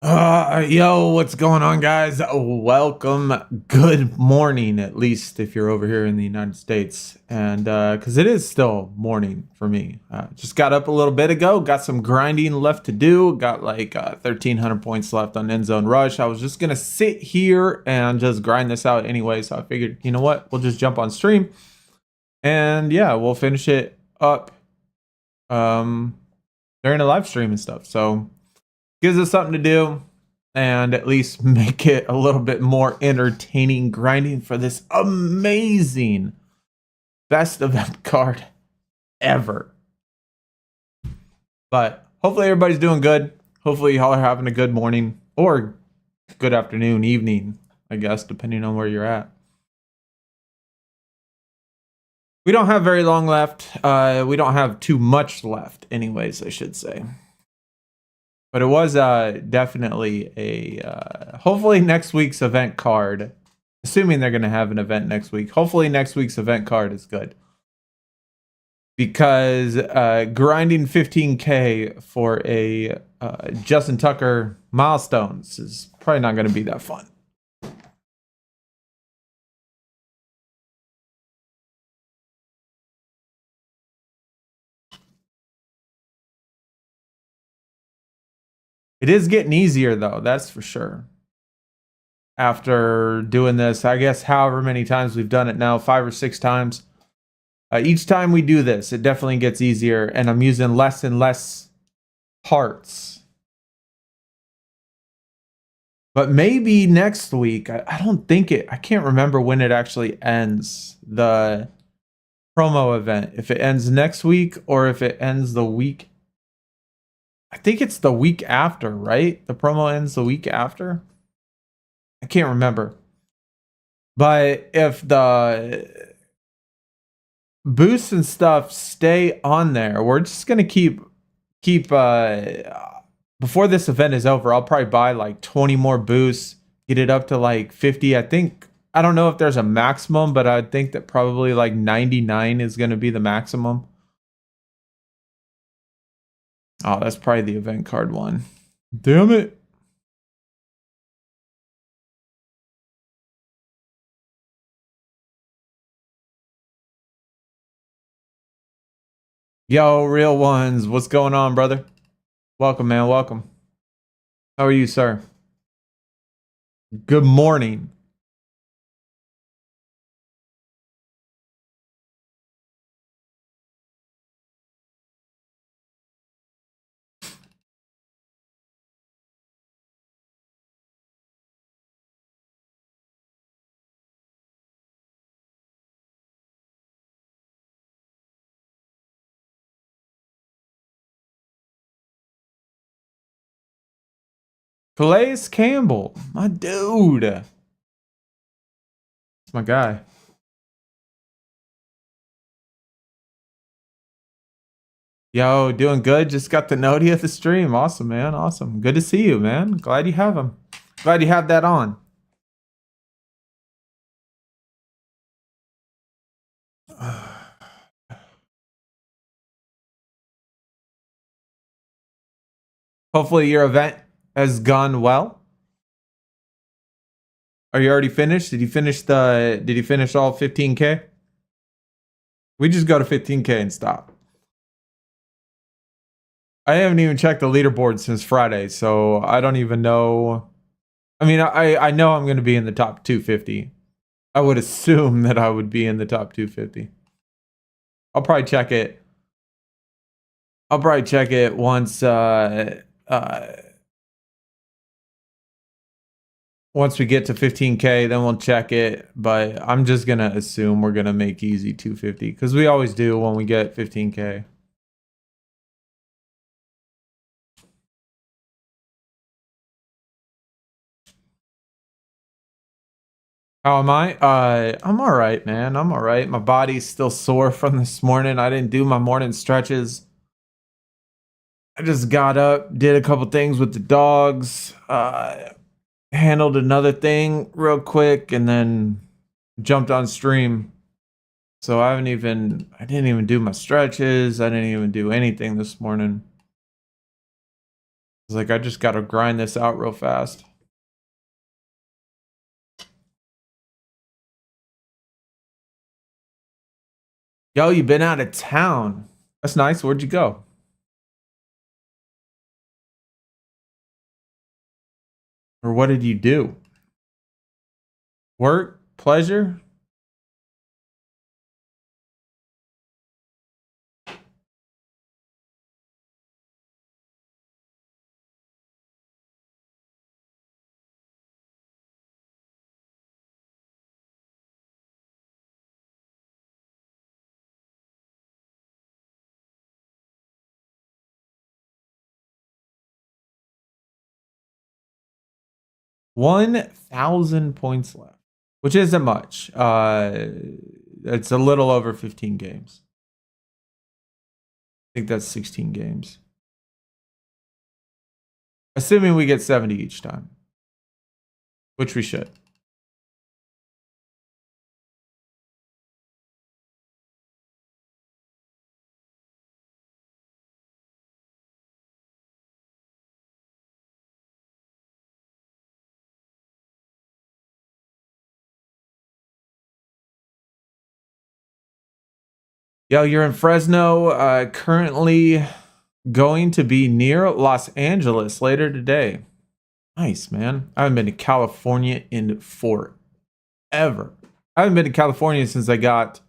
Yo, what's going on, guys? Welcome. Good morning, at least if you're over here in the United States. And because it is still morning for me. Just got up a little bit ago, got some grinding left to do. Got like 1,300 points left on End Zone Rush. I was just going to sit here and just grind this out anyway. So I figured, you know what? We'll just jump on stream. And yeah, we'll finish it up during the live stream and stuff. So gives us something to do and at least make it a little bit more entertaining grinding for this amazing best event card ever. But hopefully everybody's doing good. Hopefully y'all are having a good morning or good afternoon, evening, I guess, depending on where you're at. We don't have very long left. We don't have too much left anyways, I should say. But it was definitely a hopefully next week's event card, assuming they're going to have an event next week. Hopefully next week's event card is good. Because grinding 15K for a Justin Tucker milestones is probably not going to be that fun. It is getting easier, though, that's for sure. After doing this, I guess however many times we've done it now, 5 or 6 times. Each time we do this, it definitely gets easier, and I'm using less and less parts. But maybe next week, I don't think I can't remember when it actually ends, the promo event. If it ends next week or if it ends the week. I think it's the week after, right? The promo ends the week after. I can't remember. But if the boosts and stuff stay on there, we're just gonna keep before this event is over, I'll probably buy like 20 more boosts, get it up to like 50. I don't know if there's a maximum, but I think that probably like 99 is gonna be the maximum. Oh, that's probably the event card one. Damn it. Yo, real ones, what's going on, brother? Welcome, man, welcome. How are you, sir? Good morning. Calais Campbell, my dude. That's my guy. Yo, doing good. Just got the noti of the stream. Awesome, man. Awesome. Good to see you, man. Glad you have him. Glad you have that on. Hopefully your event has gone well. Are you already finished? Did you finish all 15K? We just go to 15K and stop. I haven't even checked the leaderboard since Friday, so I don't even know. I mean, I know I'm going to be in the top 250. I would assume that I would be in the top 250. I'll probably check it. Once once we get to 15K, then we'll check it. But I'm just gonna assume we're gonna make easy 250 because we always do when we get 15K. How am I? I'm all right, man. I'm all right. My body's still sore from this morning. I didn't do my morning stretches. I just got up, did a couple things with the dogs, handled another thing real quick, and then jumped on stream. So I didn't even do my stretches. I didn't even do anything this morning. It's like I just gotta grind this out real fast. Yo, you been out of town. That's nice. Where'd you go? Or what did you do? Work? Pleasure? 1,000 points left, which isn't much. It's a little over 15 games. I think that's 16 games. Assuming we get 70 each time, which we should. Yo, you're in Fresno, currently going to be near Los Angeles later today. Nice, man. I haven't been to California in forever. I haven't been to California since I got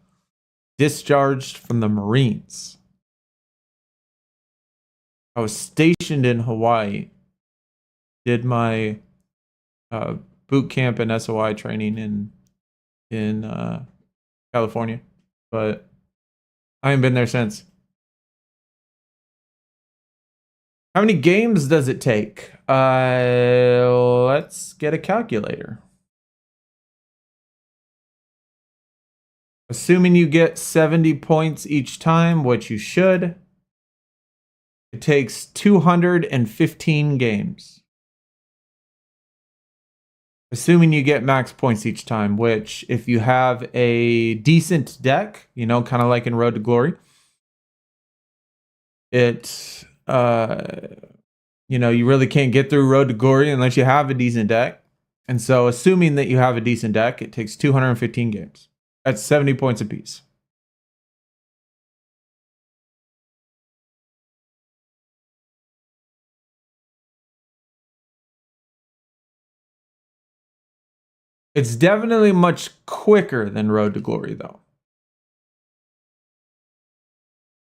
discharged from the Marines. I was stationed in Hawaii, did my boot camp and SOI training in California, but I haven't been there since. How many games does it take? Let's get a calculator. Assuming you get 70 points each time, which you should, it takes 215 games. Assuming you get max points each time, which if you have a decent deck, you know, kind of like in Road to Glory, it, you know, you really can't get through Road to Glory unless you have a decent deck. And so assuming that you have a decent deck, it takes 215 games. That's 70 points apiece. It's definitely much quicker than Road to Glory, though.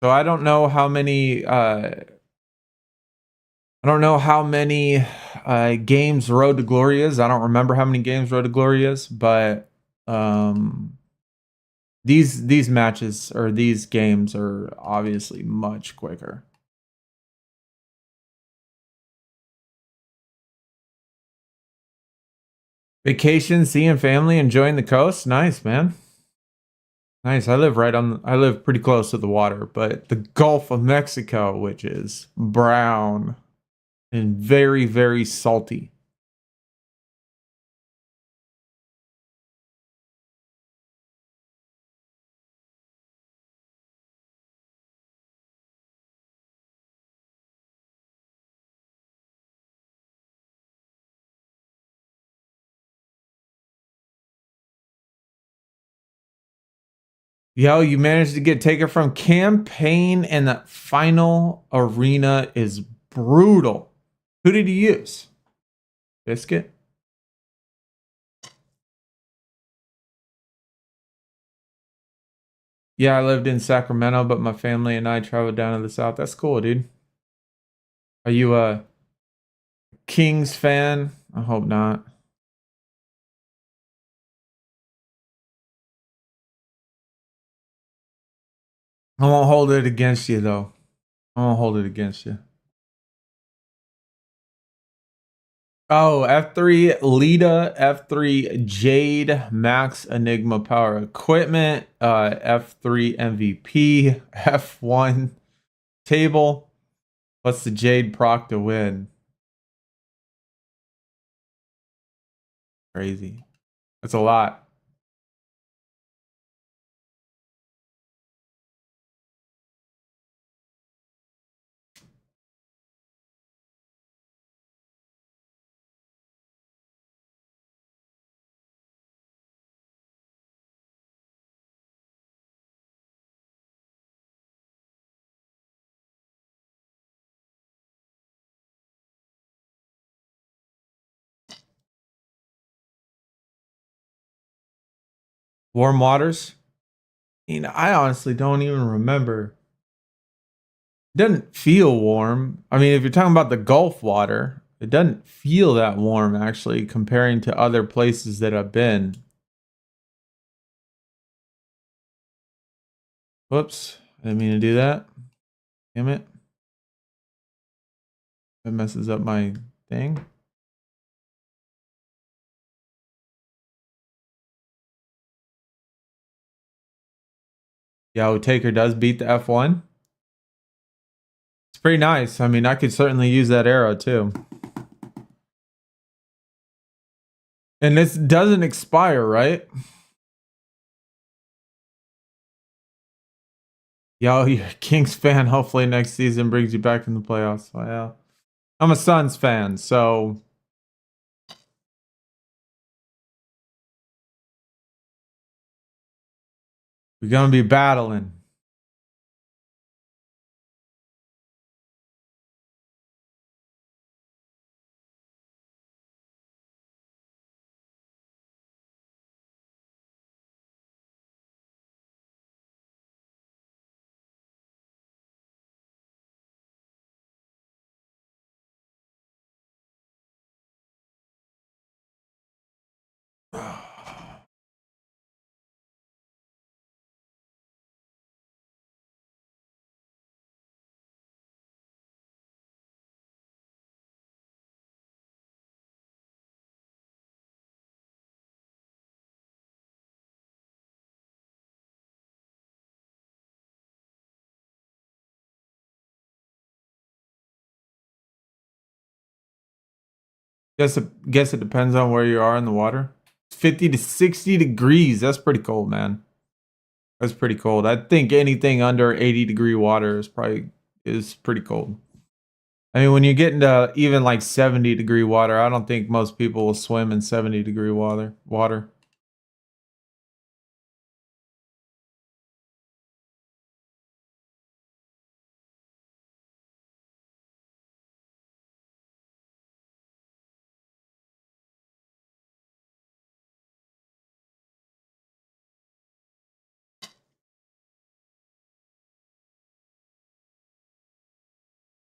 So I don't know how many. I don't know how many games Road to Glory is. I don't remember how many games Road to Glory is, but these matches or these games are obviously much quicker. Vacation, seeing family, enjoying the coast. Nice, man. Nice. I live pretty close to the water, but the Gulf of Mexico, which is brown and very, very salty. Yo, you managed to get taken from campaign, and that final arena is brutal. Who did you use? Biscuit? Yeah, I lived in Sacramento, but my family and I traveled down to the south. That's cool, dude. Are you a Kings fan? I hope not. I won't hold it against you, though. I won't hold it against you. Oh, F3 Lita, F3 Jade, Max Enigma Power Equipment, F3 MVP, F1 Table. What's the Jade proc to win? Crazy. That's a lot. Warm waters. I honestly don't even remember. It doesn't feel warm. I mean, if you're talking about the Gulf water, it doesn't feel that warm actually, comparing to other places that I've been. Whoops, I didn't mean to do that. Damn it. That messes up my thing. Yeah, Taker does beat the F1. It's pretty nice. I mean, I could certainly use that arrow too. And this doesn't expire, right? Yo, you're a Kings fan. Hopefully next season brings you back in the playoffs. Well, I'm a Suns fan, so we're gonna be battling. Guess it depends on where you are in the water. 50 to 60 degrees. That's pretty cold, man. That's pretty cold. I think anything under 80-degree water is pretty cold. I mean, when you get into even like 70-degree water, I don't think most people will swim in 70-degree water.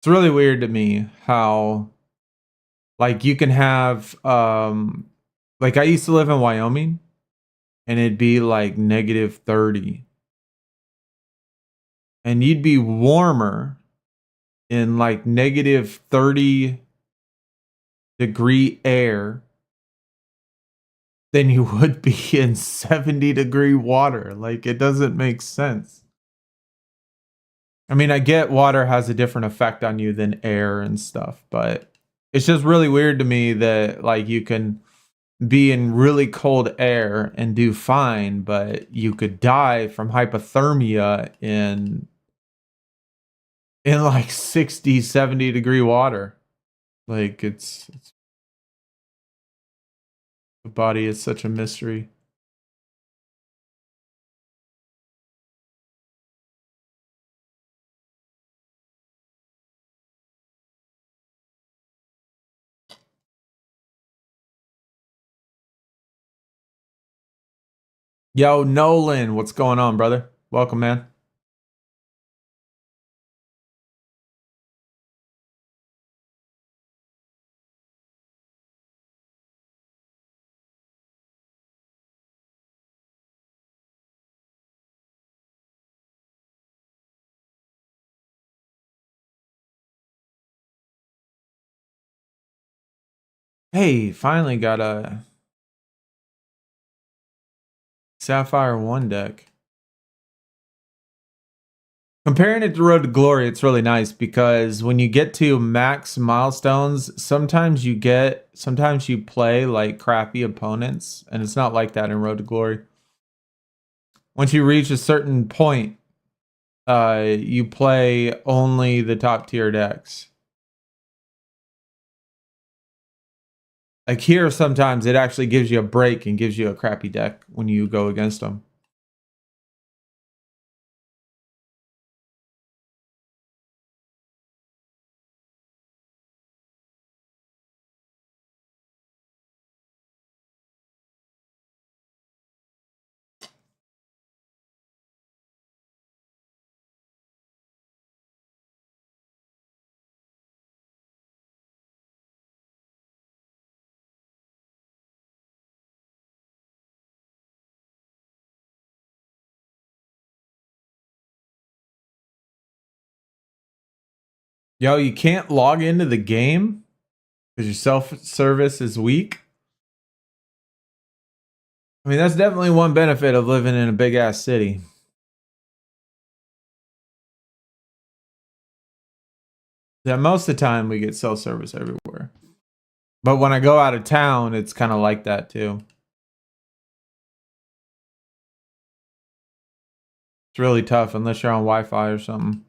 It's really weird to me how like you can have like I used to live in Wyoming and it'd be like -30 and you'd be warmer in like -30-degree air than you would be in 70-degree water. Like it doesn't make sense. I mean, I get water has a different effect on you than air and stuff, but it's just really weird to me that like you can be in really cold air and do fine, but you could die from hypothermia in like 60, 70-degree water. Like it's the body is such a mystery. Yo, Nolan, what's going on, brother? Welcome, man. Hey, finally got a Sapphire 1 deck. Comparing it to Road to Glory, it's really nice because when you get to max milestones, sometimes you play like crappy opponents, and it's not like that in Road to Glory. Once you reach a certain point, you play only the top tier decks. Like here, sometimes it actually gives you a break and gives you a crappy deck when you go against them. Yo, you can't log into the game because your self-service is weak. I mean, that's definitely one benefit of living in a big ass city. Yeah, most of the time we get self-service everywhere. But when I go out of town, it's kind of like that too. It's really tough unless you're on Wi-Fi or something.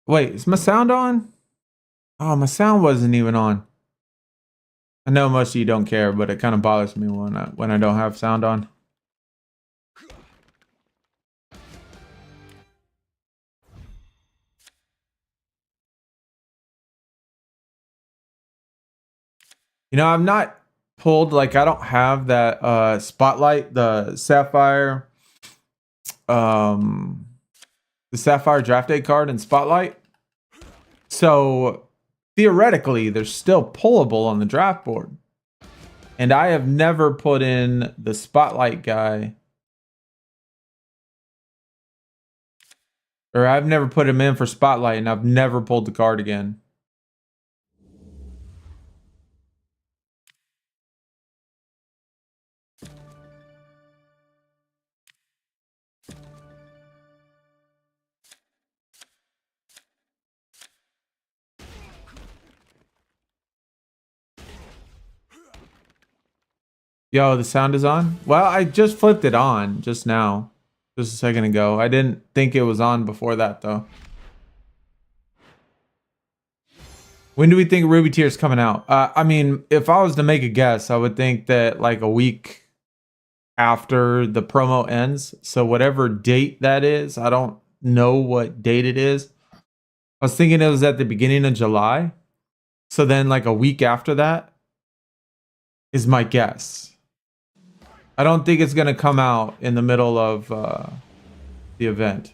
Wait, is my sound on? Oh, my sound wasn't even on. I know most of you don't care, but it kind of bothers me when I don't have sound on. You know, I'm not pulled, like I don't have that spotlight, the Sapphire draft day card in Spotlight. So theoretically, they're still pullable on the draft board. And I have never put in the Spotlight guy. Or I've never put him in for Spotlight, and I've never pulled the card again. Yo, the sound is on? Well, I just flipped it on just now. Just a second ago. I didn't think it was on before that, though. When do we think Ruby Tier is coming out? I mean, if I was to make a guess, I would think that like a week after the promo ends. So whatever date that is, I don't know what date it is. I was thinking it was at the beginning of July. So then like a week after that is my guess. I don't think it's going to come out in the middle of the event.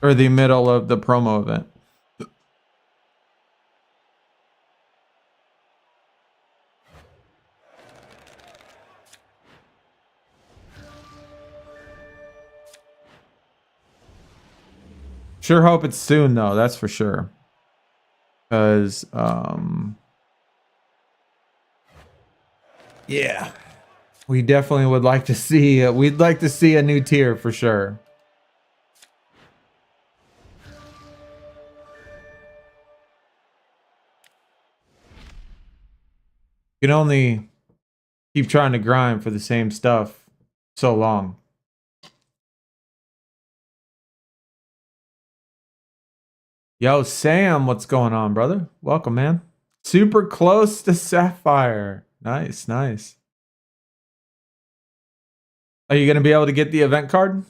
Or the middle of the promo event. Sure hope it's soon though, that's for sure. Because yeah. We definitely would like to see we'd like to see a new tier for sure. You can only keep trying to grind for the same stuff so long. Yo, Sam, what's going on, brother? Welcome, man. Super close to Sapphire. Nice, nice. Are you going to be able to get the event card?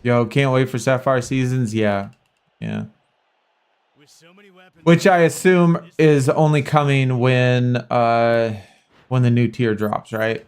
Yo, can't wait for Sapphire Seasons. Yeah. Yeah. Which I assume is only coming when the new tier drops, right?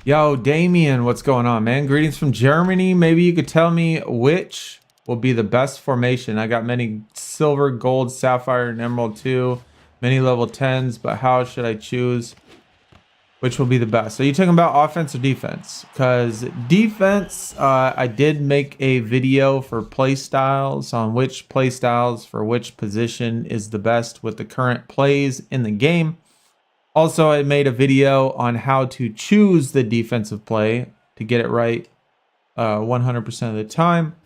Yo, Damien, what's going on, man? Greetings from Germany. Maybe you could tell me which will be the best formation. I got many silver, gold, sapphire, and emerald too. Many level 10s, but how should I choose which will be the best? Are you talking about offense or defense? Because defense, I did make a video for playstyles on which playstyles for which position is the best with the current plays in the game. Also, I made a video on how to choose the defensive play to get it right 100% of the time.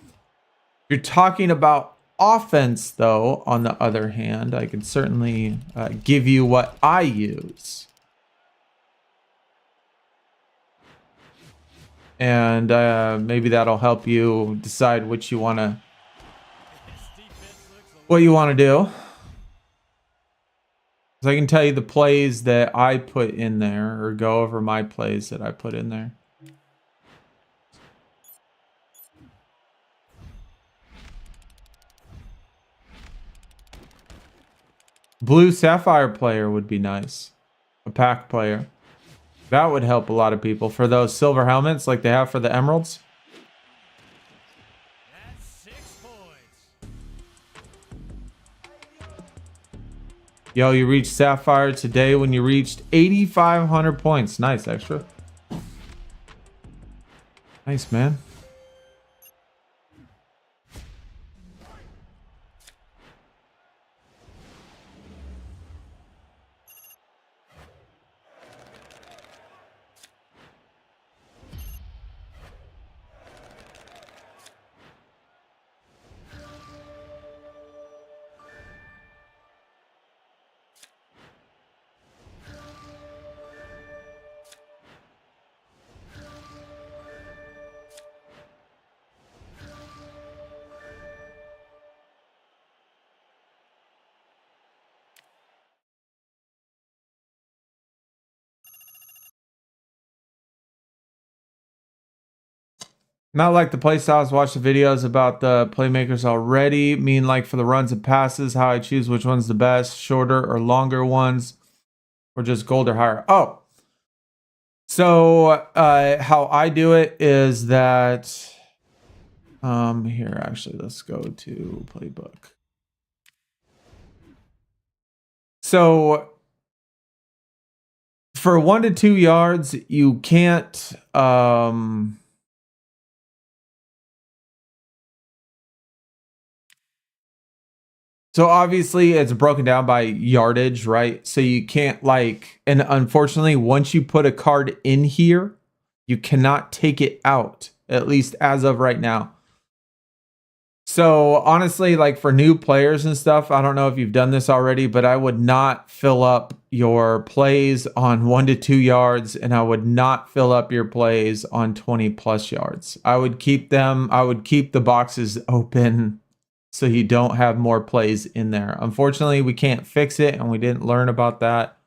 If you're talking about offense, though, on the other hand, I can certainly give you what I use. And maybe that'll help you decide what you want to do. So I can tell you the plays that I put in there, or go over my plays that I put in there. Blue Sapphire player would be nice. A pack player. That would help a lot of people for those silver helmets like they have for the emeralds. That's 6 points. Yo, you reached Sapphire today when you reached 8,500 points. Nice, extra. Nice, man. Not like the playstyles, watch the videos about the playmakers already. Mean like for the runs and passes, how I choose which one's the best, shorter or longer ones, or just gold or higher. Oh, so how I do it is that, here, actually, let's go to playbook. So for 1 to 2 yards, you can't, so obviously it's broken down by yardage, right? So you can't and unfortunately, once you put a card in here, you cannot take it out, at least as of right now. So honestly, like for new players and stuff, I don't know if you've done this already, but I would not fill up your plays on 1 to 2 yards, and I would not fill up your plays on 20 plus yards. I would keep the boxes open so you don't have more plays in there. Unfortunately, we can't fix it, and we didn't learn about that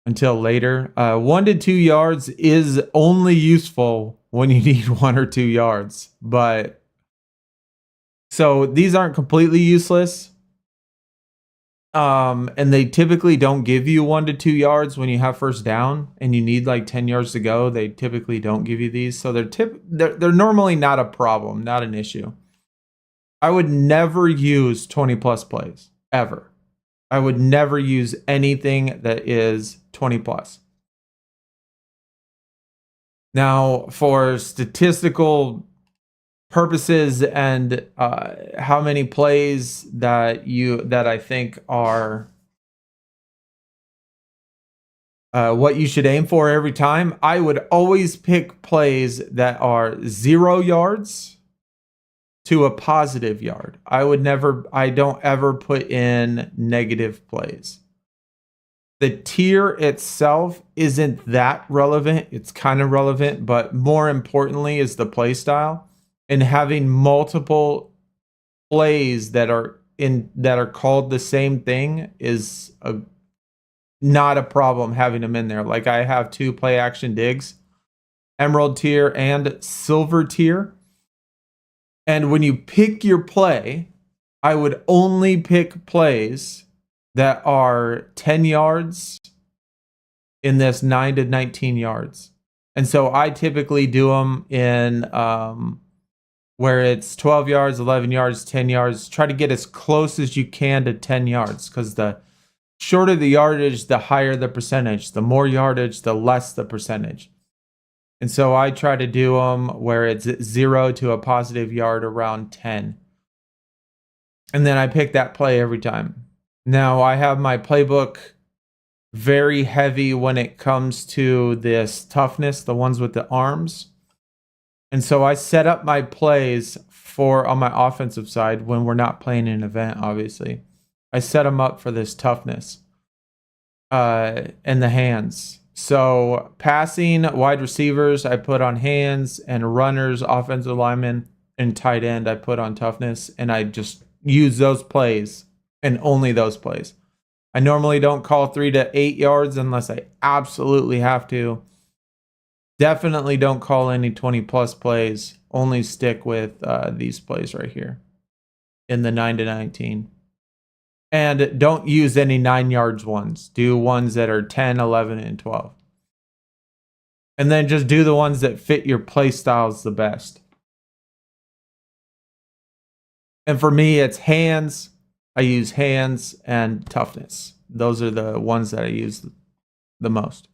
until later. 1 to 2 yards is only useful when you need 1 or 2 yards. But so these aren't completely useless. And they typically don't give you 1 to 2 yards when you have first down and you need like 10 yards to go. They typically don't give you these. So they're normally not a problem, not an issue. I would never use 20 plus plays, ever. I would never use anything that is 20 plus. Now, for statistical purposes and how many plays that I think are what you should aim for every time, I would always pick plays that are 0 yards to a positive yard. I don't ever put in negative plays. The tier itself isn't that relevant. It's kind of relevant, but more importantly is the play style, and having multiple plays that are called the same thing is not a problem having them in there. Like I have 2 play action digs, emerald tier and silver tier. And when you pick your play, I would only pick plays that are 10 yards in this 9 to 19 yards. And so I typically do them in where it's 12 yards, 11 yards, 10 yards. Try to get as close as you can to 10 yards, because the shorter the yardage, the higher the percentage. The more yardage, the less the percentage. And so I try to do them where it's 0 to a positive yard around 10. And then I pick that play every time. Now I have my playbook very heavy when it comes to this toughness, the ones with the arms. And so I set up my plays for on my offensive side when we're not playing an event, obviously. I set them up for this toughness in the hands. So passing wide receivers, I put on hands, and runners, offensive linemen, and tight end, I put on toughness, and I just use those plays and only those plays. I normally don't call 3 to 8 yards unless I absolutely have to. Definitely don't call any 20 plus plays. Only stick with these plays right here in the 9 to 19. And don't use any 9 yards ones. Do ones that are 10, 11, and 12. And then just do the ones that fit your play styles the best. And for me, it's hands. I use hands and toughness. Those are the ones that I use the most.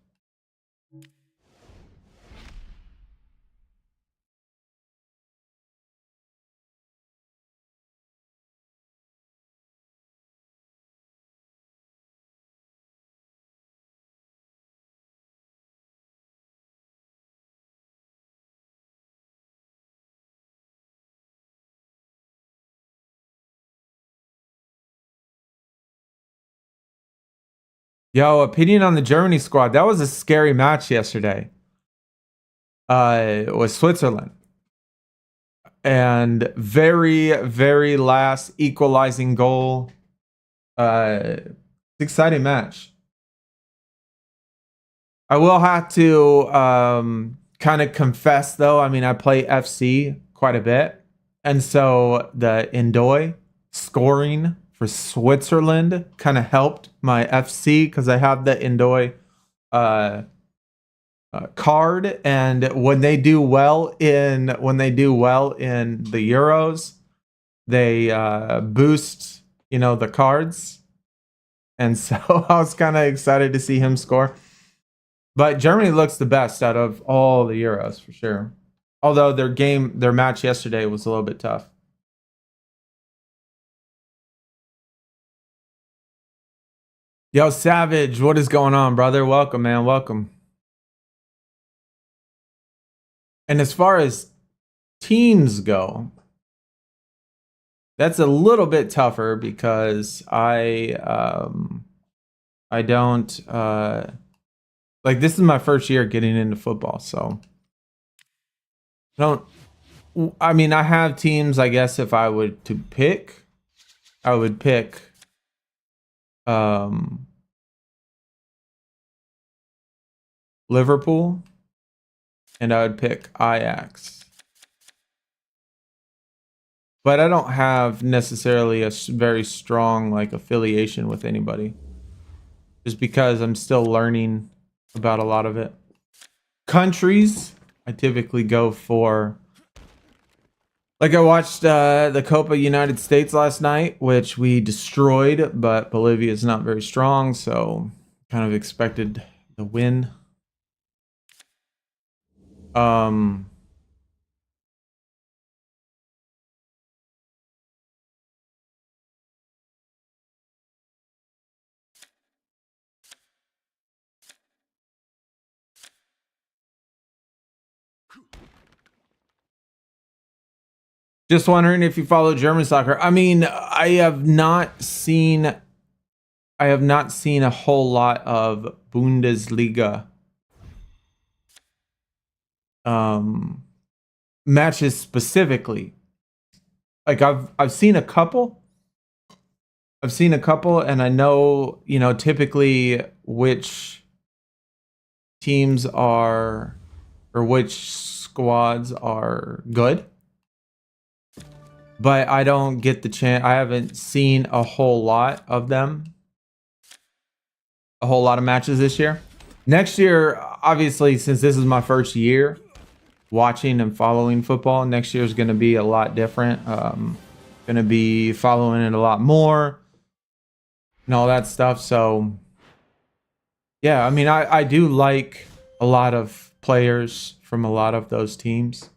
Yo, opinion on the Germany squad. That was a scary match yesterday. It was Switzerland. And very, very last equalizing goal. Exciting match. I will have to kind of confess, though. I mean, I play FC quite a bit. And so the Indoy scoring for Switzerland kind of helped my FC because I have the Indoy card. And when they do well in the Euros, they boost, the cards. And so I was kind of excited to see him score. But Germany looks the best out of all the Euros for sure. Although their match yesterday was a little bit tough. Yo, Savage, what is going on, brother? Welcome, man. Welcome. And as far as teams go, that's a little bit tougher because I don't like this is my first year getting into football, so I have teams. I guess if I would to pick, I would pick Liverpool, and I would pick Ajax. But I don't have necessarily a very strong affiliation with anybody, just because I'm still learning about a lot of it. Countries, I typically go for. I watched the Copa United States last night, which we destroyed, but Bolivia is not very strong, so kind of expected the win. Just wondering if you follow German soccer. I mean, I have not seen a whole lot of Bundesliga matches specifically. I've seen a couple. And I know, typically which teams are or which squads are good. But I don't get the chance. I haven't seen a whole lot of them. A whole lot of matches this year. Next year, obviously, since this is my first year watching and following football, next year is going to be a lot different. Going to be following it a lot more and all that stuff. So, yeah, I mean, I do like a lot of players from a lot of those teams.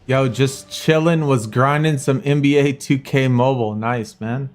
Yo, just chilling, was grinding some NBA 2K Mobile. Nice, man.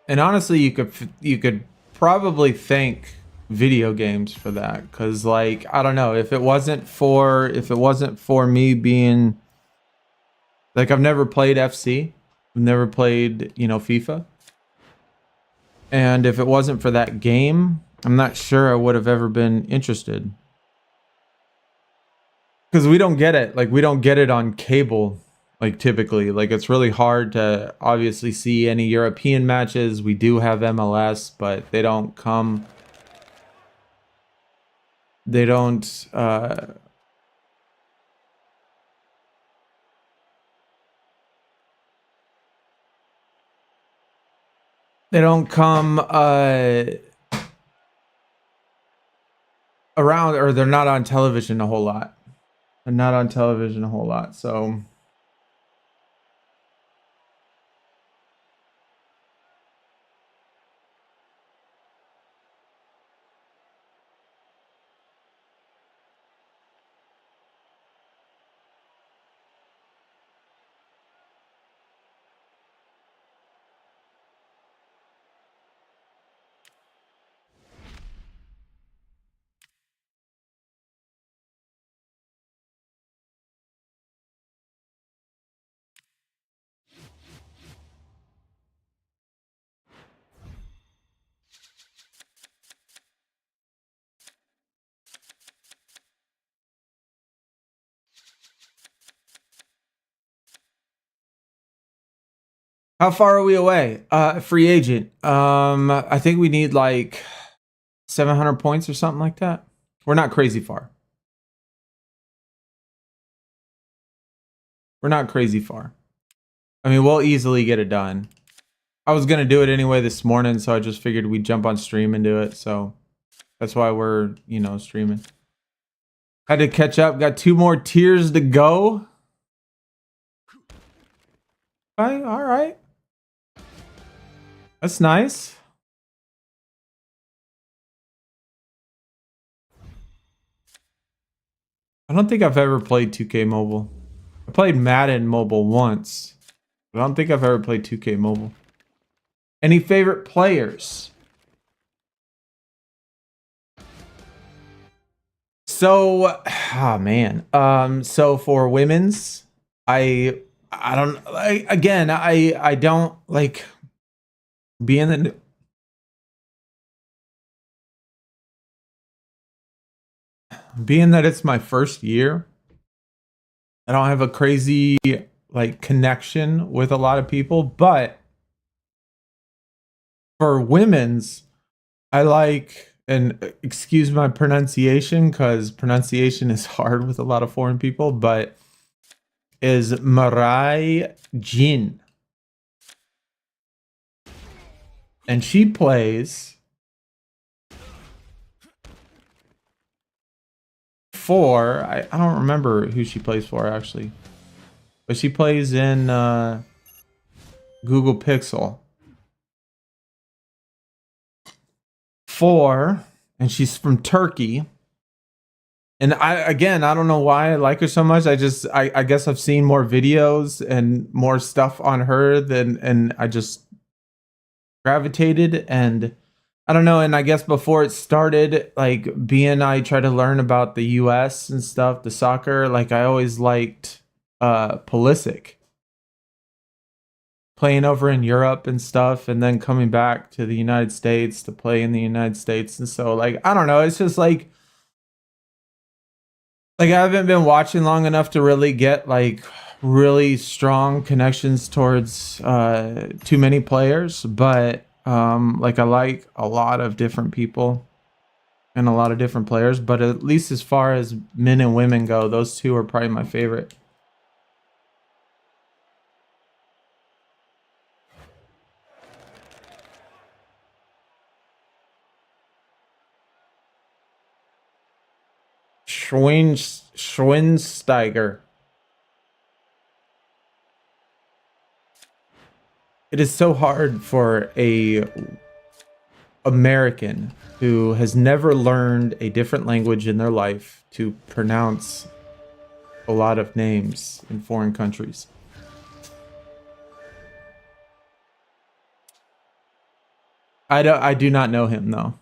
And honestly, you could probably thank video games for that, because like I don't know, if it wasn't for me being like, I've never played FC, I've never played, FIFA, and if it wasn't for that game, I'm not sure I would have ever been interested, because we don't get it, like we don't get it on cable. Like typically, like it's really hard to obviously see any European matches. We do have MLS, but they don't come. They don't. They don't come around, or they're not on television a whole lot. They're not on television a whole lot, so. How far are we away? Free agent. I think we need like 700 points or something like that. We're not crazy far. We're not crazy far. I mean, we'll easily get it done. I was gonna do it anyway this morning, so I just figured we'd jump on stream and do it. So that's why we're, streaming. Had to catch up. Got 2 more tiers to go. All right. That's nice. I don't think I've ever played 2K Mobile. I played Madden Mobile once, but I don't think I've ever played 2K Mobile. Any favorite players? So, oh man. So for women's, I don't like, again, I don't like being the being that it's my first year. I don't have a crazy like connection with a lot of people, but for women's, I like, and excuse my pronunciation because pronunciation is hard with a lot of foreign people, but is Mirai Jin. And she plays for, I don't remember who she plays for actually, but she plays in Google Pixel. And she's from Turkey. And I don't know why I like her so much. I guess I've seen more videos and more stuff on her and I just gravitated, and I don't know. And I guess before it started, like B and I tried to learn about the US and stuff, the soccer. Like I always liked Pulisic playing over in Europe and stuff, and then coming back to the United States to play in the United States. And so like I don't know, it's just like I haven't been watching long enough to really get like really strong connections towards too many players, but like I like a lot of different people and a lot of different players, but at least as far as men and women go, those two are probably my favorite. Schweinsteiger. It is so hard for a American who has never learned a different language in their life to pronounce a lot of names in foreign countries. I do not know him though.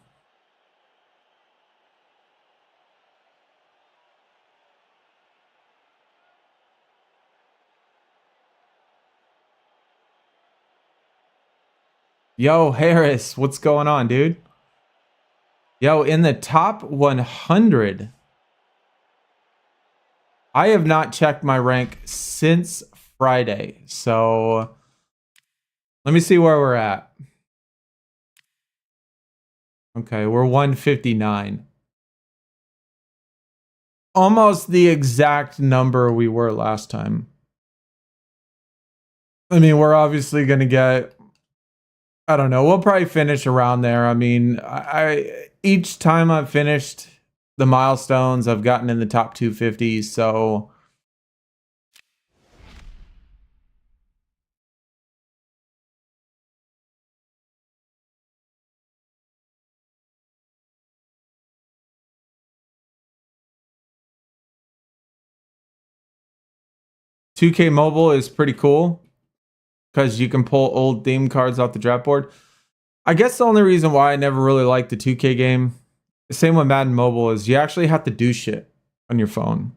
Yo, Harris, what's going on, dude? Yo, in the top 100, I have not checked my rank since Friday. So let me see where we're at. Okay, we're 159. Almost the exact number we were last time. I mean, we're obviously going to get, I don't know, we'll probably finish around there. I mean, I each time I've finished the milestones, I've gotten in the top 250, so $2K Mobile is pretty cool because you can pull old theme cards off the draft board. I guess the only reason why I never really liked the 2K game, same with Madden Mobile, is you actually have to do shit on your phone.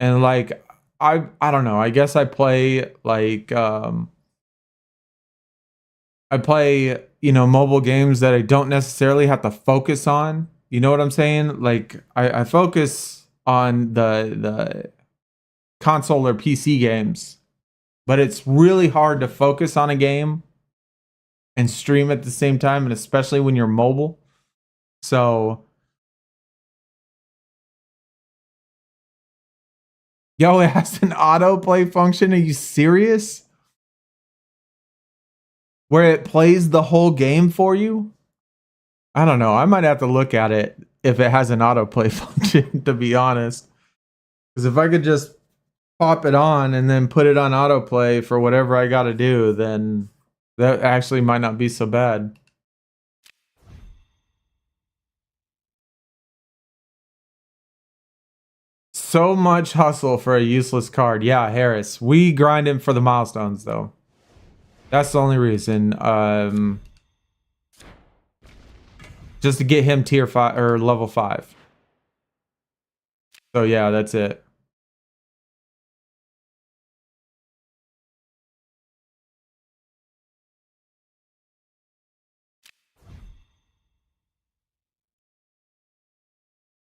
And like I don't know, I guess I play like I play, you know, mobile games that I don't necessarily have to focus on. You know what I'm saying? Like I focus on the console or PC games, but it's really hard to focus on a game and stream at the same time, and especially when you're mobile. So, yo, it has an autoplay function. Are you serious? Where it plays the whole game for you? I don't know. I might have to look at it if it has an autoplay function, to be honest. Because if I could just pop it on and then put it on autoplay for whatever I got to do, then that actually might not be so bad. So much hustle for a useless card. Yeah, Harris. We grind him for the milestones, though. That's the only reason. Just to get him tier 5 or level 5. So yeah, that's it.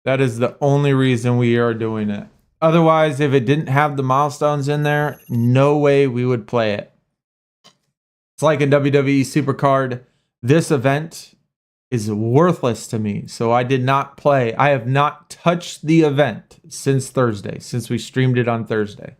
That is the only reason we are doing it. Otherwise, if it didn't have the milestones in there, no way we would play it. It's like a WWE Supercard. This event is worthless to me, so I did not play. I have not touched the event since Thursday, since we streamed it on Thursday.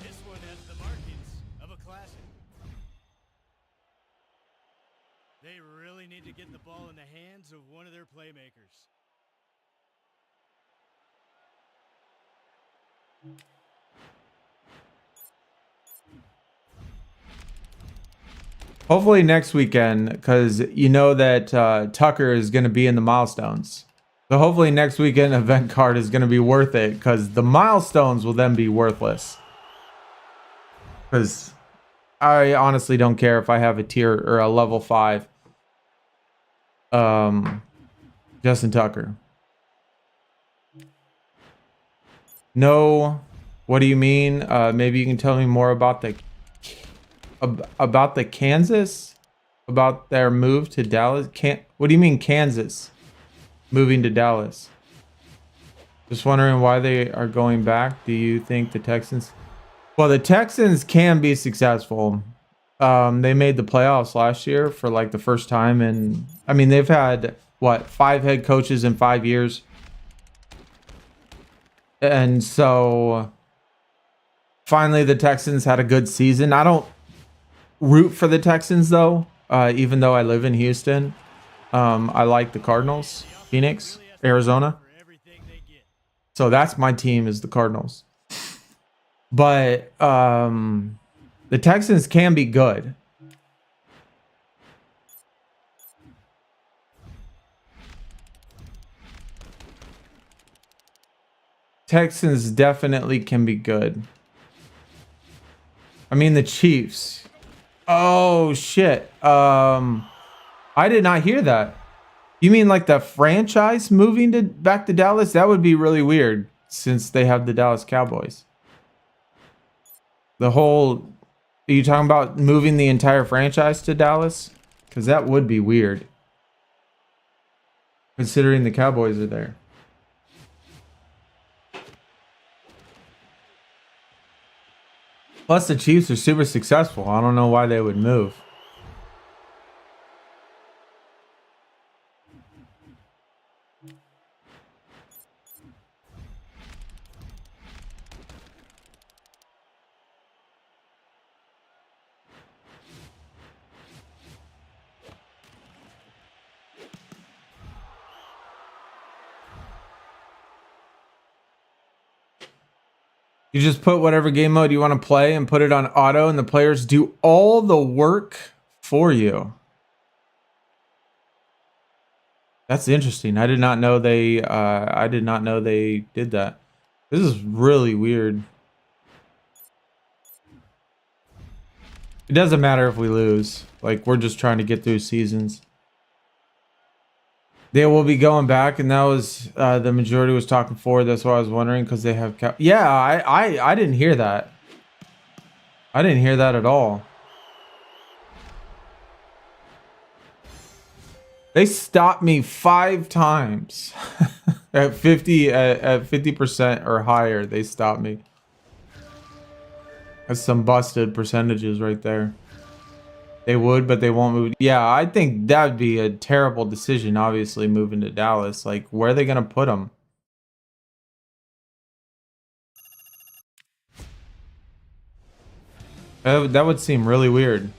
This one has the markings of a classic. They really need to get the ball in the hands of one of their playmakers. Hopefully next weekend, because you know that Tucker is going to be in the milestones. So hopefully next weekend event card is going to be worth it, because the milestones will then be worthless. Because I honestly don't care if I have a tier or a level 5. Justin Tucker. No, what do you mean? Maybe you can tell me more about the Kansas, about their move to Dallas. What do you mean Kansas moving to Dallas? Just wondering why they are going back. Do you think the Texans? Well, the Texans can be successful. They made the playoffs last year for like the first time, and I mean they've had what 5 head coaches in 5 years, and so finally the Texans had a good season. I don't root for the Texans though, even though I live in Houston. I like the Cardinals, Phoenix, Arizona, For everything they get. so that's my team is the Cardinals. But the Texans can be good. Texans definitely can be good. I mean the Chiefs. Oh shit. I did not hear that. You mean like the franchise moving to back to Dallas? That would be really weird since they have the Dallas Cowboys. The whole are you talking about moving the entire franchise to Dallas? Cuz that would be weird considering the Cowboys are there. Plus the Chiefs are super successful. I don't know why they would move. You just put whatever game mode you want to play and put it on auto, and the players do all the work for you. That's interesting. I did not know they did that. This is really weird. It doesn't matter if we lose. Like we're just trying to get through seasons. They will be going back, and that was the majority was talking for. That's why I was wondering because they have. Yeah, I didn't hear that. I didn't hear that at all. They stopped me 5 times at 50% or higher. They stopped me. That's some busted percentages right there. They would, but they won't move. Yeah, I think that would be a terrible decision, obviously, moving to Dallas. Like, where are they going to put them? That would seem really weird.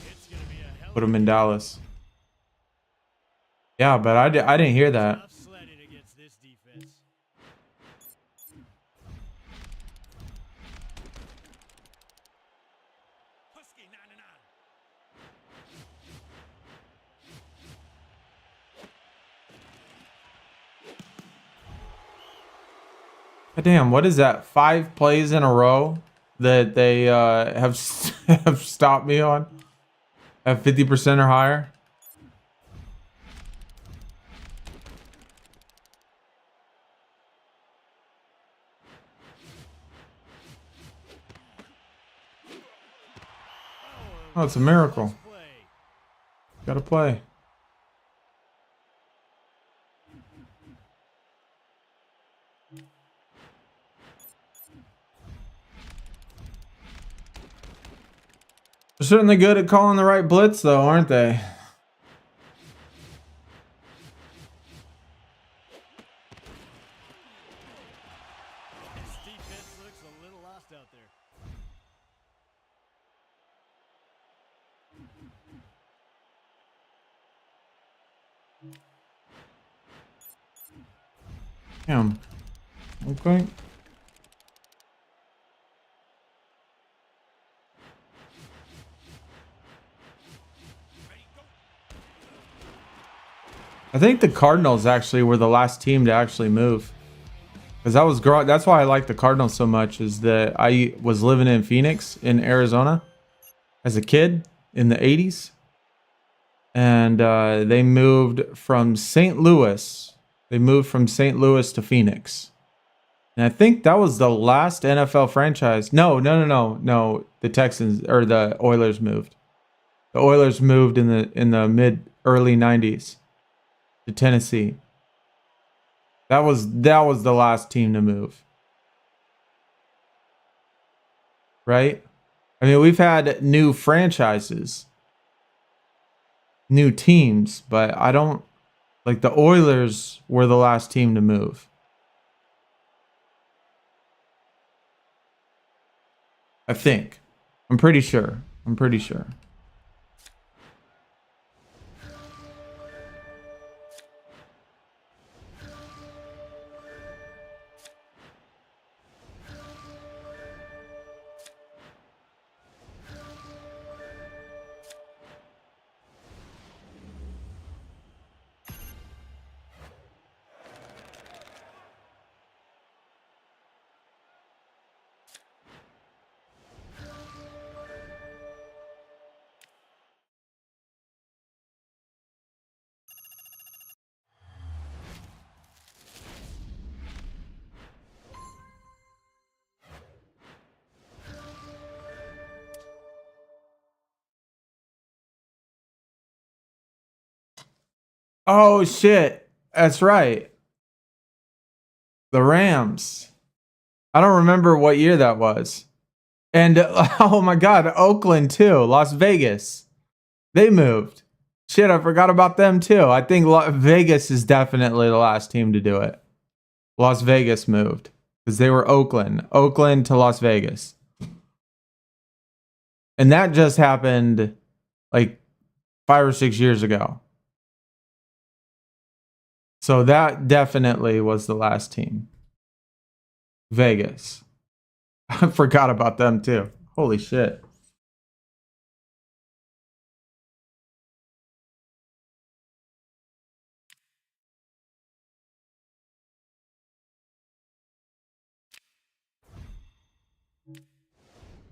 It's gonna be a hell Put of them a in Dallas. Yeah, but I didn't hear that. tough sledding against this defense. Husky 99. God damn, what is that? 5 plays in a row that they have have stopped me on at 50% or higher. Oh, it's a miracle. Play. Gotta play. They're certainly good at calling the right blitz, though, aren't they? This defense looks a little lost out there. Damn. Okay. I think the Cardinals actually were the last team to actually move. Because I was growing, that's why I like the Cardinals so much, is that I was living in Phoenix, in Arizona, as a kid in the 80s. And they moved from St. Louis. They moved from St. Louis to Phoenix. And I think that was the last NFL franchise. No. The Texans or the Oilers moved. The Oilers moved in the mid early 90s to Tennessee. That was the last team to move. right? I mean, we've had new franchises, new teams, but I don't like the Oilers were the last team to move. I think. I'm pretty sure. I'm pretty sure. Oh shit. That's right. The Rams. I don't remember what year that was. And oh my god, Oakland too. Las Vegas. They moved. Shit, I forgot about them too. I think Vegas is definitely the last team to do it. Las Vegas moved because they were Oakland. Oakland to Las Vegas. And that just happened like 5 or 6 years ago. So that definitely was the last team. Vegas. I forgot about them too. Holy shit.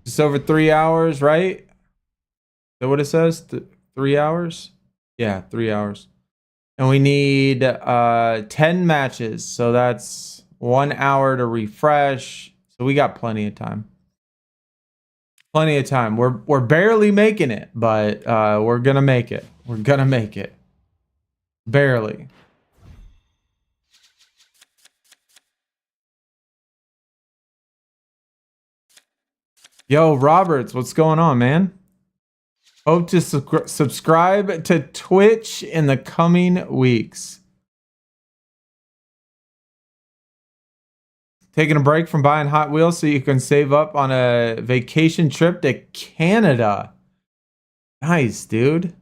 Just over 3 hours, right? Is that what it says? 3 hours? Yeah, 3 hours. And we need 10 matches. So that's 1 hour to refresh. So we got plenty of time. Plenty of time. We're barely making it, but we're gonna make it. We're gonna make it. Barely. Yo, Roberts, what's going on, man? Hope to subscribe to Twitch in the coming weeks. Taking a break from buying Hot Wheels so you can save up on a vacation trip to Canada. Nice, dude.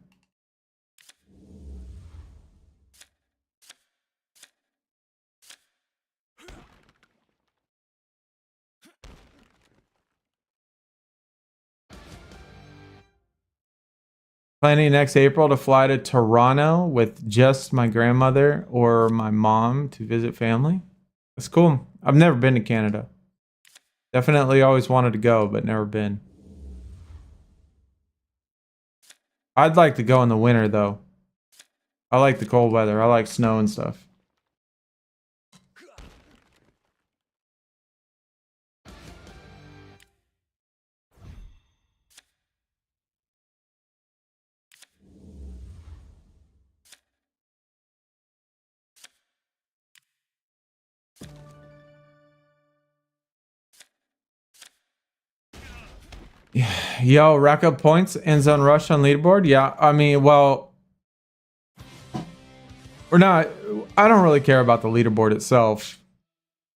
Planning next April to fly to Toronto with just my grandmother or my mom to visit family. That's cool. I've never been to Canada. Definitely always wanted to go, but never been. I'd like to go in the winter, though. I like the cold weather. I like snow and stuff. Yo, rack up points, end zone rush on leaderboard. Yeah, I mean, well, we're not. I don't really care about the leaderboard itself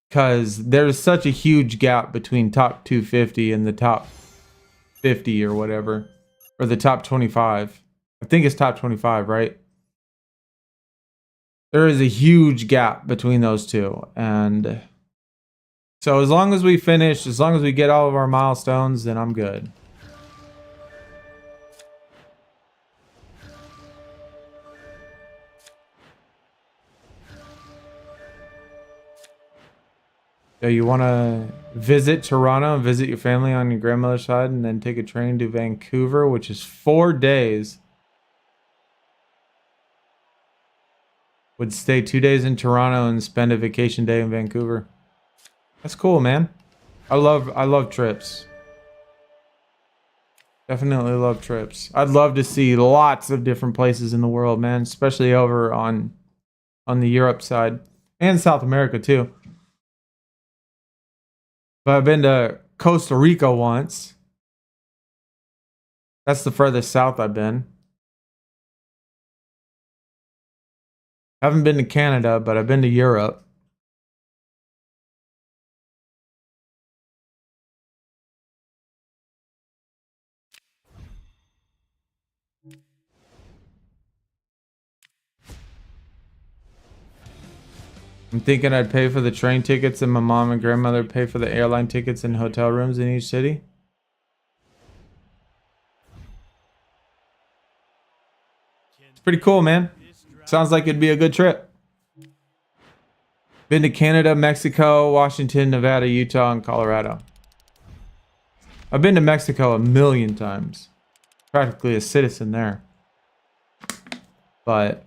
because there's such a huge gap between top 250 and the top 50 or whatever, or the top 25. I think it's top 25, right? There is a huge gap between those two, and so as long as we finish, as long as we get all of our milestones, then I'm good. So you want to visit Toronto and visit your family on your grandmother's side and then take a train to Vancouver, which is 4 days. Would stay 2 days in Toronto and spend a vacation day in Vancouver. That's cool, man. I love trips. Definitely love trips. I'd love to see lots of different places in the world, man, especially over on the Europe side and South America too. But I've been to Costa Rica once. That's the furthest south I've been. Haven't been to Canada, but I've been to Europe. I'm thinking I'd pay for the train tickets and my mom and grandmother pay for the airline tickets and hotel rooms in each city. It's pretty cool, man. Sounds like it'd be a good trip. Been to Canada, Mexico, Washington, Nevada, Utah, and Colorado. I've been to Mexico a million times. Practically a citizen there. But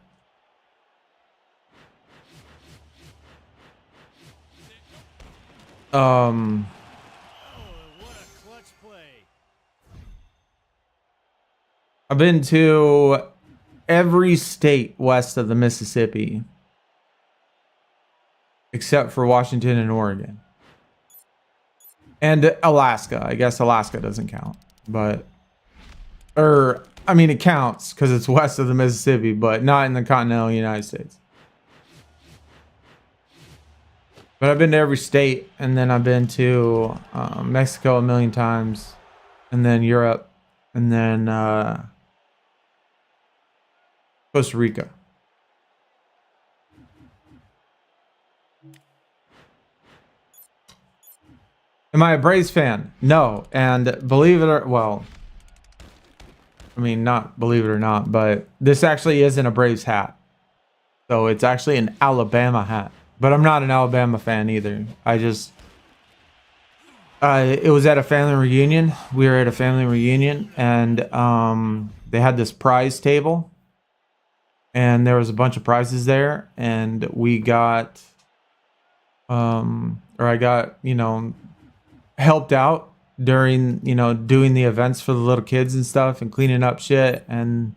Oh, what a clutch play. I've been to every state west of the Mississippi except for Washington and Oregon. And Alaska. I guess Alaska doesn't count. But I mean it counts because it's west of the Mississippi, but not in the continental United States. But I've been to every state, and then I've been to Mexico a million times, and then Europe, and then Costa Rica. Am I a Braves fan? No. And believe it or well, I mean, not believe it or not, but this actually isn't a Braves hat. So it's actually an Alabama hat. But I'm not an Alabama fan either. I just it was at a family reunion. We were at a family reunion, and they had this prize table, and there was a bunch of prizes there, and we got or I got, helped out during, doing the events for the little kids and stuff and cleaning up shit. And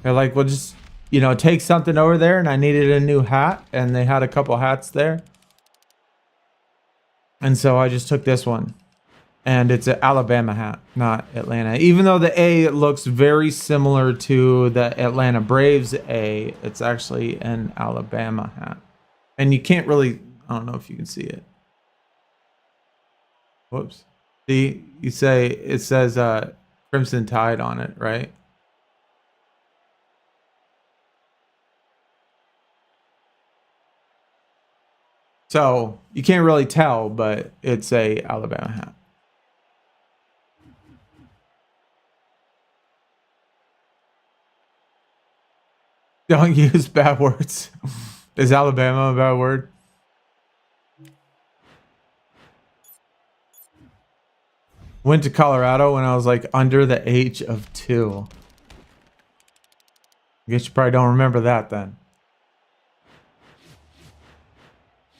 they're like, well, just, take something over there. And I needed a new hat, and they had a couple hats there. And so I just took this one, and it's an Alabama hat, not Atlanta. Even though the A looks very similar to the Atlanta Braves A, it's actually an Alabama hat. And you can't really, I don't know if you can see it. Whoops. See, it says Crimson Tide on it, right? So you can't really tell, but it's a Alabama hat. Don't use bad words. Is Alabama a bad word? Went to Colorado when I was like under the age of 2. I guess you probably don't remember that then.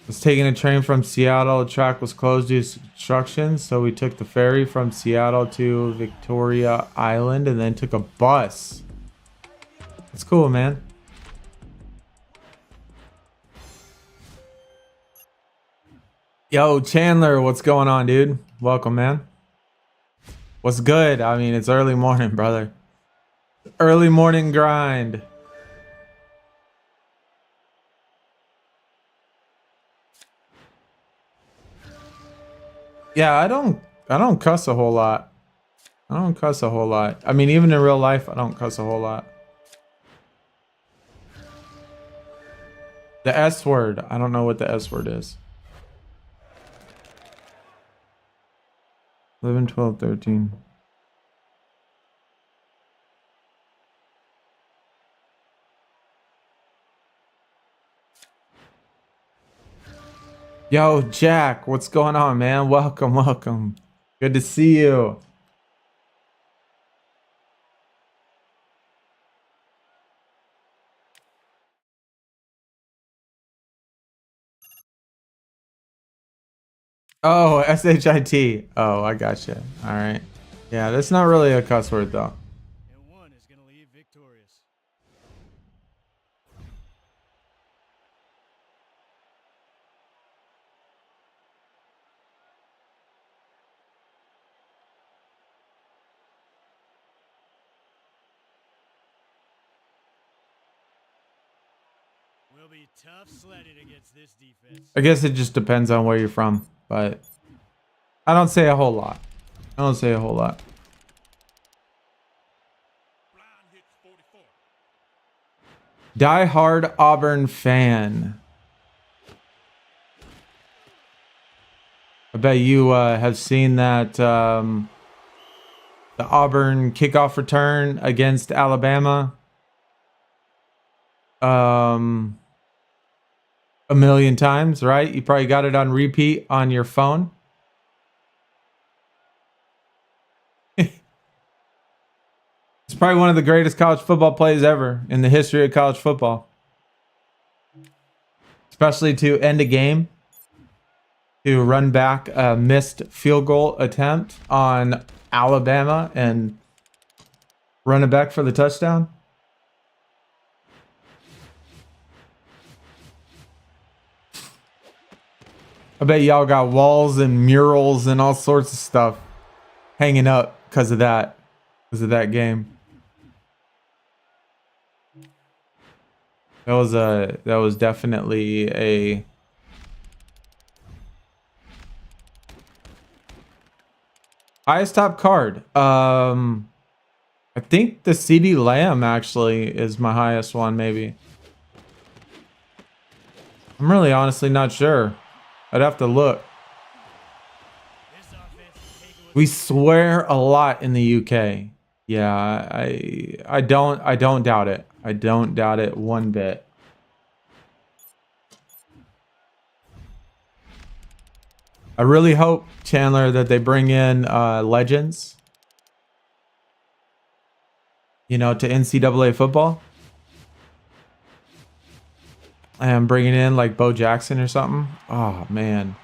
Was taking a train from Seattle. The track was closed due to construction, so we took the ferry from Seattle to Victoria Island and then took a bus. That's cool, man. Yo, Chandler, what's going on, dude? Welcome, man. What's good? I mean, it's early morning, brother. Early morning grind. Yeah, I don't cuss a whole lot. I don't cuss a whole lot. I mean, even in real life, I don't cuss a whole lot. The S word. I don't know what the S word is. 11, 12, 13. Yo, Jack, what's going on, man? Welcome, welcome. Good to see you. Oh, S-H-I-T. Oh, I gotcha. All right. Yeah, that's not really a cuss word, though. And one is going to leave victorious. It'll be tough sledding against this defense. I guess it just depends on where you're from, but I don't say a whole lot. I don't say a whole lot. Die hard Auburn fan. I bet you have seen that the Auburn kickoff return against Alabama a million times, right? You probably got it on repeat on your phone. It's probably one of the greatest college football plays ever in the history of college football. Especially to end a game, to run back a missed field goal attempt on Alabama and run it back for the touchdown. I bet y'all got walls and murals and all sorts of stuff hanging up because of that game. That was definitely a highest top card. I think the CeeDee Lamb actually is my highest one, maybe. I'm really honestly not sure. I'd have to look. We swear a lot in the UK. Yeah, I don't doubt it. I don't doubt it one bit. I really hope, Chandler, that they bring in legends, you know, to NCAA football. And bringing in like Bo Jackson or something. Oh, man.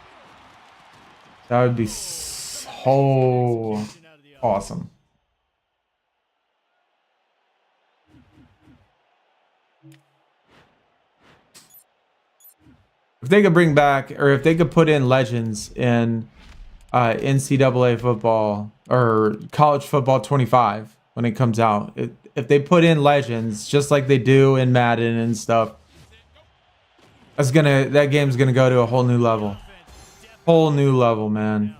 That would be so awesome. If they could bring back, or if they could put in legends in NCAA football or college football 25 when it comes out, if they put in legends just like they do in Madden and stuff, that game's gonna go to a whole new level. Whole new level, man.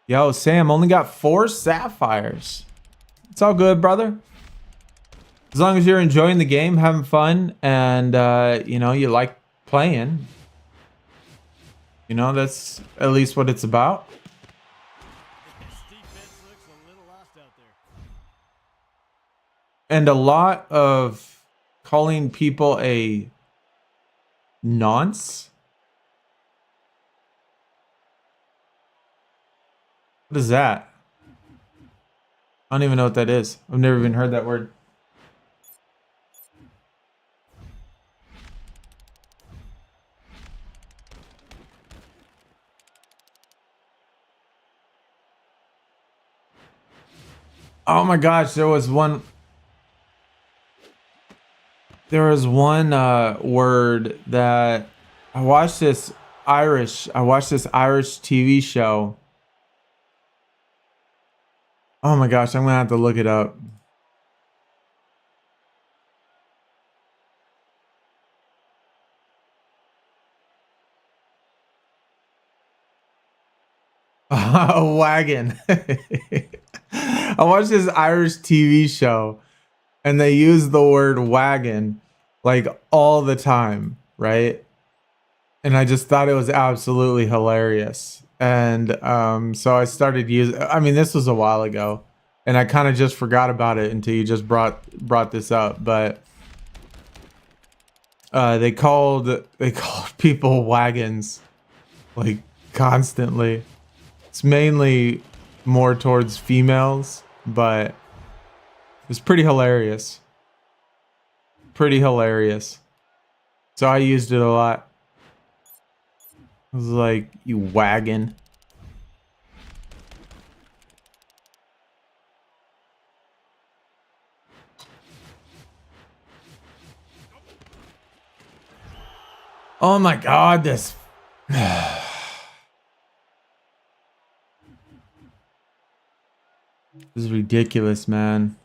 Yo, Sam only got 4 sapphires. It's all good, brother. As long as you're enjoying the game, having fun, and you know, you like playing. You know, that's at least what it's about. And a lot of calling people a nonce. What is that? I don't even know what that is. I've never even heard that word. Oh my gosh, there was one word that I watched this Irish TV show. Oh my gosh, I'm gonna have to look it up. A wagon. I watched this Irish TV show and they use the word wagon like all the time, right? And I just thought it was absolutely hilarious. And so I started using, I mean, this was a while ago and I kind of just forgot about it until you just brought this up, but they called people wagons like constantly. It's mainly more towards females, but it's pretty hilarious. Pretty hilarious. So I used it a lot. I was like, you wagon. Oh my god, this. This is ridiculous, man.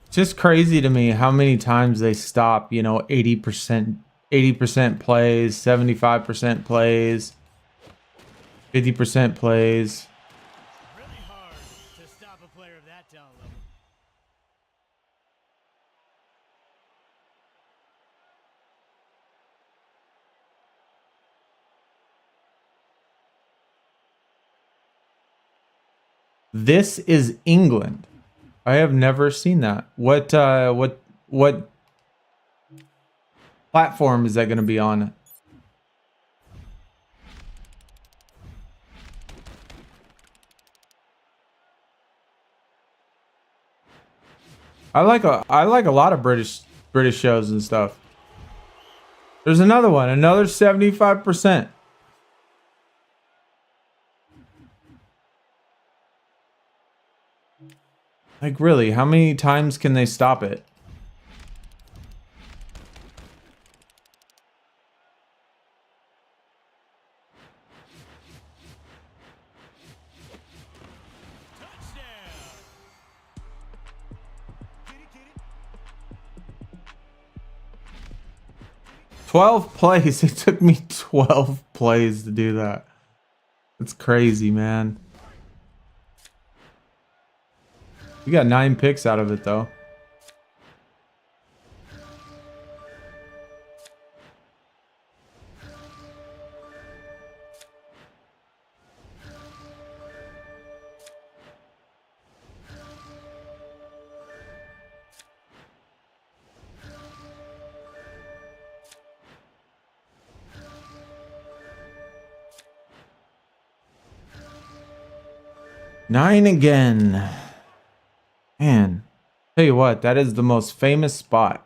It's just crazy to me how many times they stop, you know, 80% plays, 75% plays, 50% plays. Really hard to stop a player of that talent level. This is England. I have never seen that. What platform is that going to be on? I like a lot of British shows and stuff. There's another one, another 75%. Like really, how many times can they stop it? Touchdown. 12 plays. It took me 12 plays to do that. That's crazy, man. We got 9 picks out of it though. Nine again. Man, tell you what, that is the most famous spot.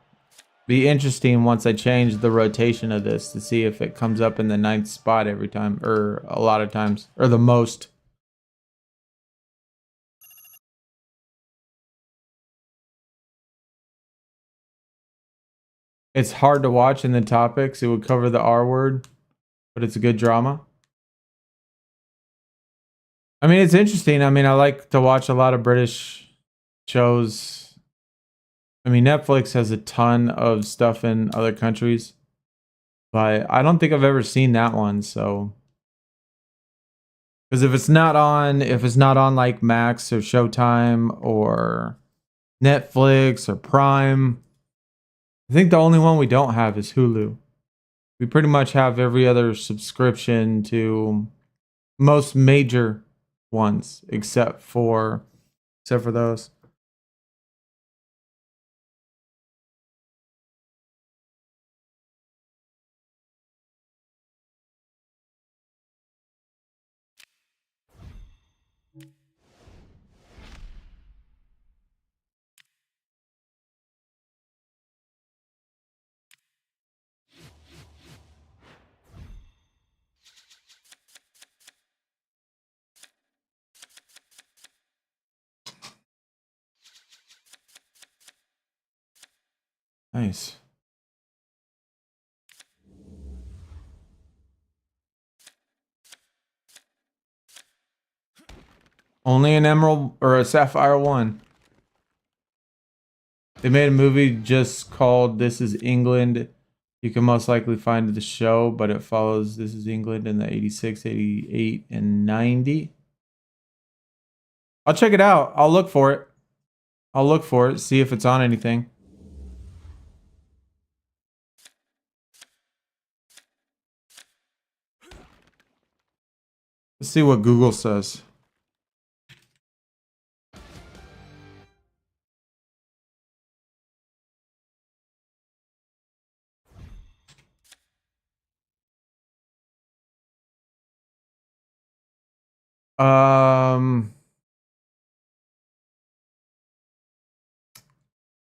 Be interesting once I change the rotation of this to see if it comes up in the 9th spot every time, or a lot of times, or the most. It's hard to watch in the topics. It would cover the R word, but it's a good drama. I mean, it's interesting. I mean, I like to watch a lot of British shows. I mean, Netflix has a ton of stuff in other countries, but I don't think I've ever seen that one. So, because if it's not on like Max or Showtime or Netflix or Prime, I think the only one we don't have is Hulu. We pretty much have every other subscription to most major ones except for those. Nice. Only an emerald or a sapphire one. They made a movie just called This Is England. You can most likely find the show, but it follows This Is England in the 86, 88, and 90. I'll check it out. I'll look for it. See if it's on anything. Let's see what Google says.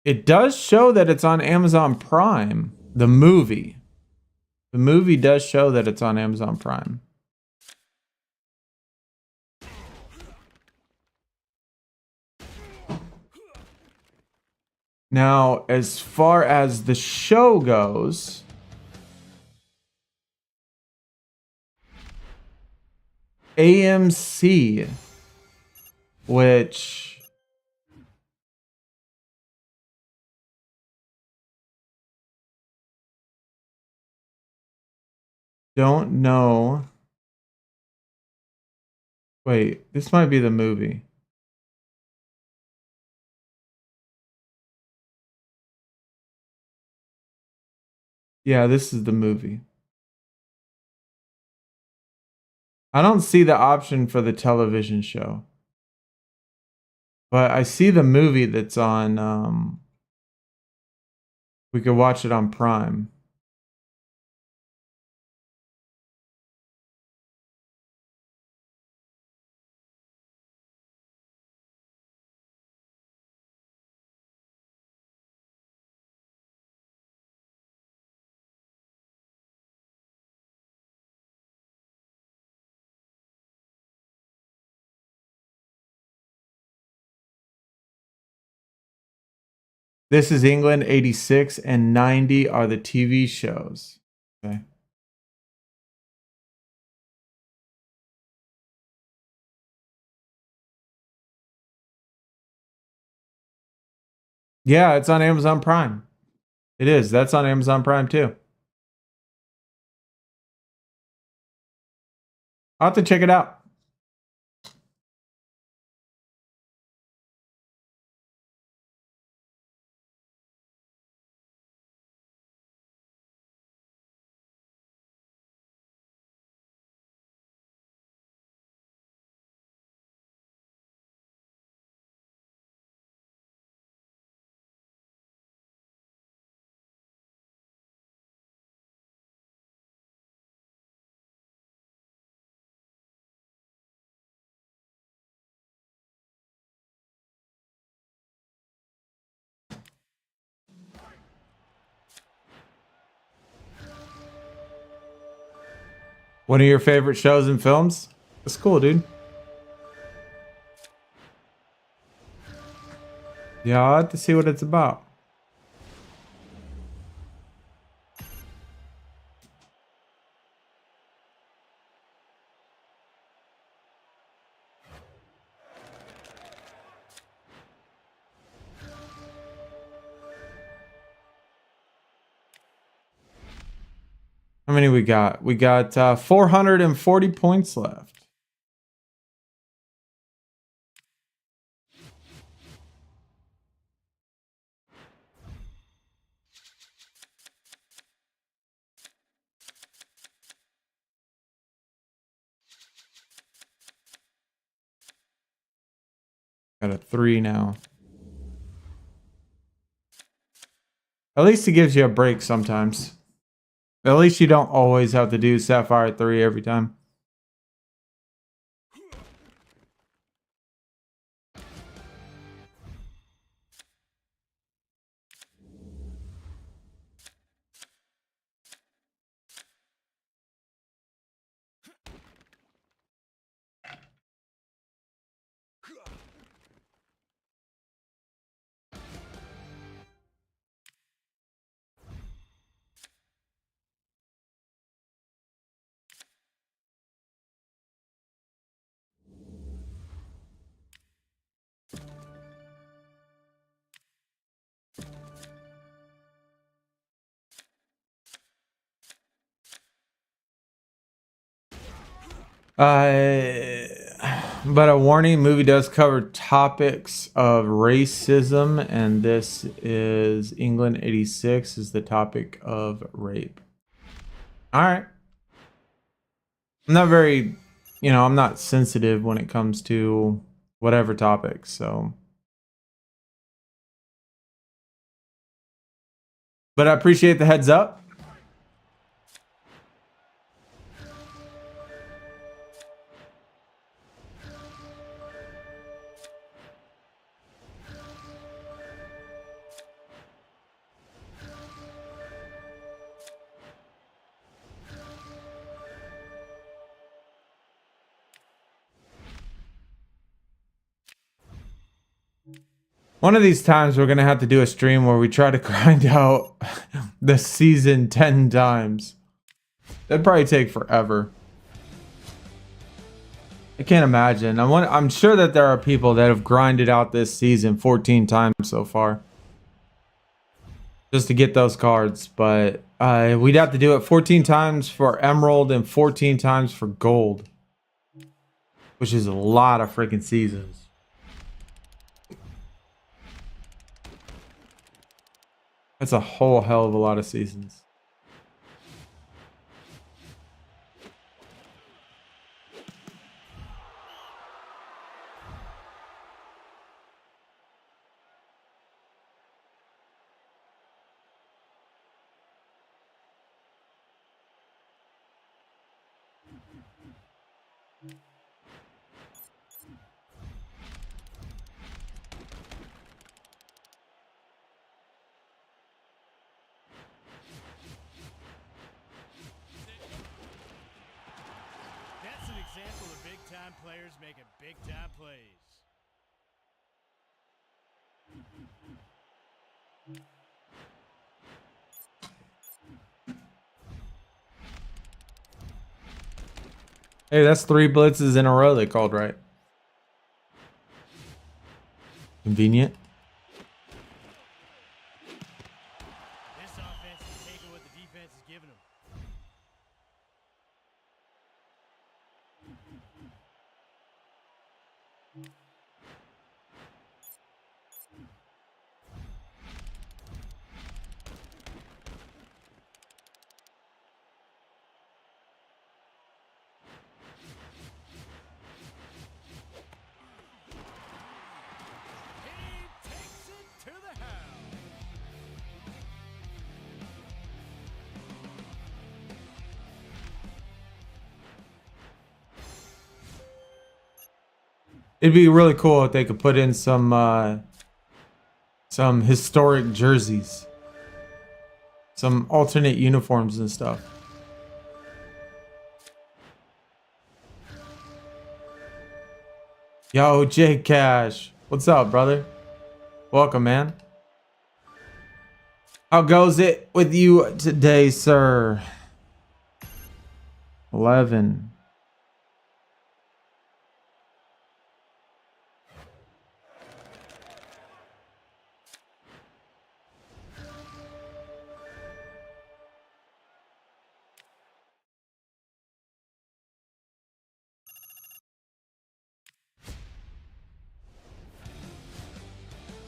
It does show that it's on Amazon Prime. The movie does show that it's on Amazon Prime. Now, as far as the show goes, AMC, which don't know. Wait, this might be the movie. Yeah, this is the movie. I don't see the option for the television show. But I see the movie that's on we could watch it on Prime. This is England. 86 and 90 are the TV shows. Okay. Yeah, it's on Amazon Prime. It is. That's on Amazon Prime too. I'll have to check it out. One of your favorite shows and films? That's cool, dude. Yeah, I'll have to see what it's about. How many we got? We got 440 points left. Got a 3 now. At least it gives you a break sometimes. At least you don't always have to do Sapphire 3 every time. But a warning, movie does cover topics of racism, and this is England 86 is the topic of rape. All right. I'm not very, I'm not sensitive when it comes to whatever topics, so. But I appreciate the heads up. One of these times we're gonna have to do a stream where we try to grind out the season 10 times. That'd probably take forever. I can't imagine. I'm sure that there are people that have grinded out this season 14 times so far. Just to get those cards. But we'd have to do it 14 times for Emerald and 14 times for Gold. Which is a lot of freaking seasons. That's a whole hell of a lot of seasons. That's an example of big-time players making big-time plays. Hey, that's 3 blitzes in a row they called right. Convenient. This offense is taking what the defense is giving them. He takes it to the house. It'd be really cool if they could put in some historic jerseys. Some alternate uniforms and stuff. Yo, J Cash. What's up, brother? Welcome, man. How goes it with you today, sir? 11.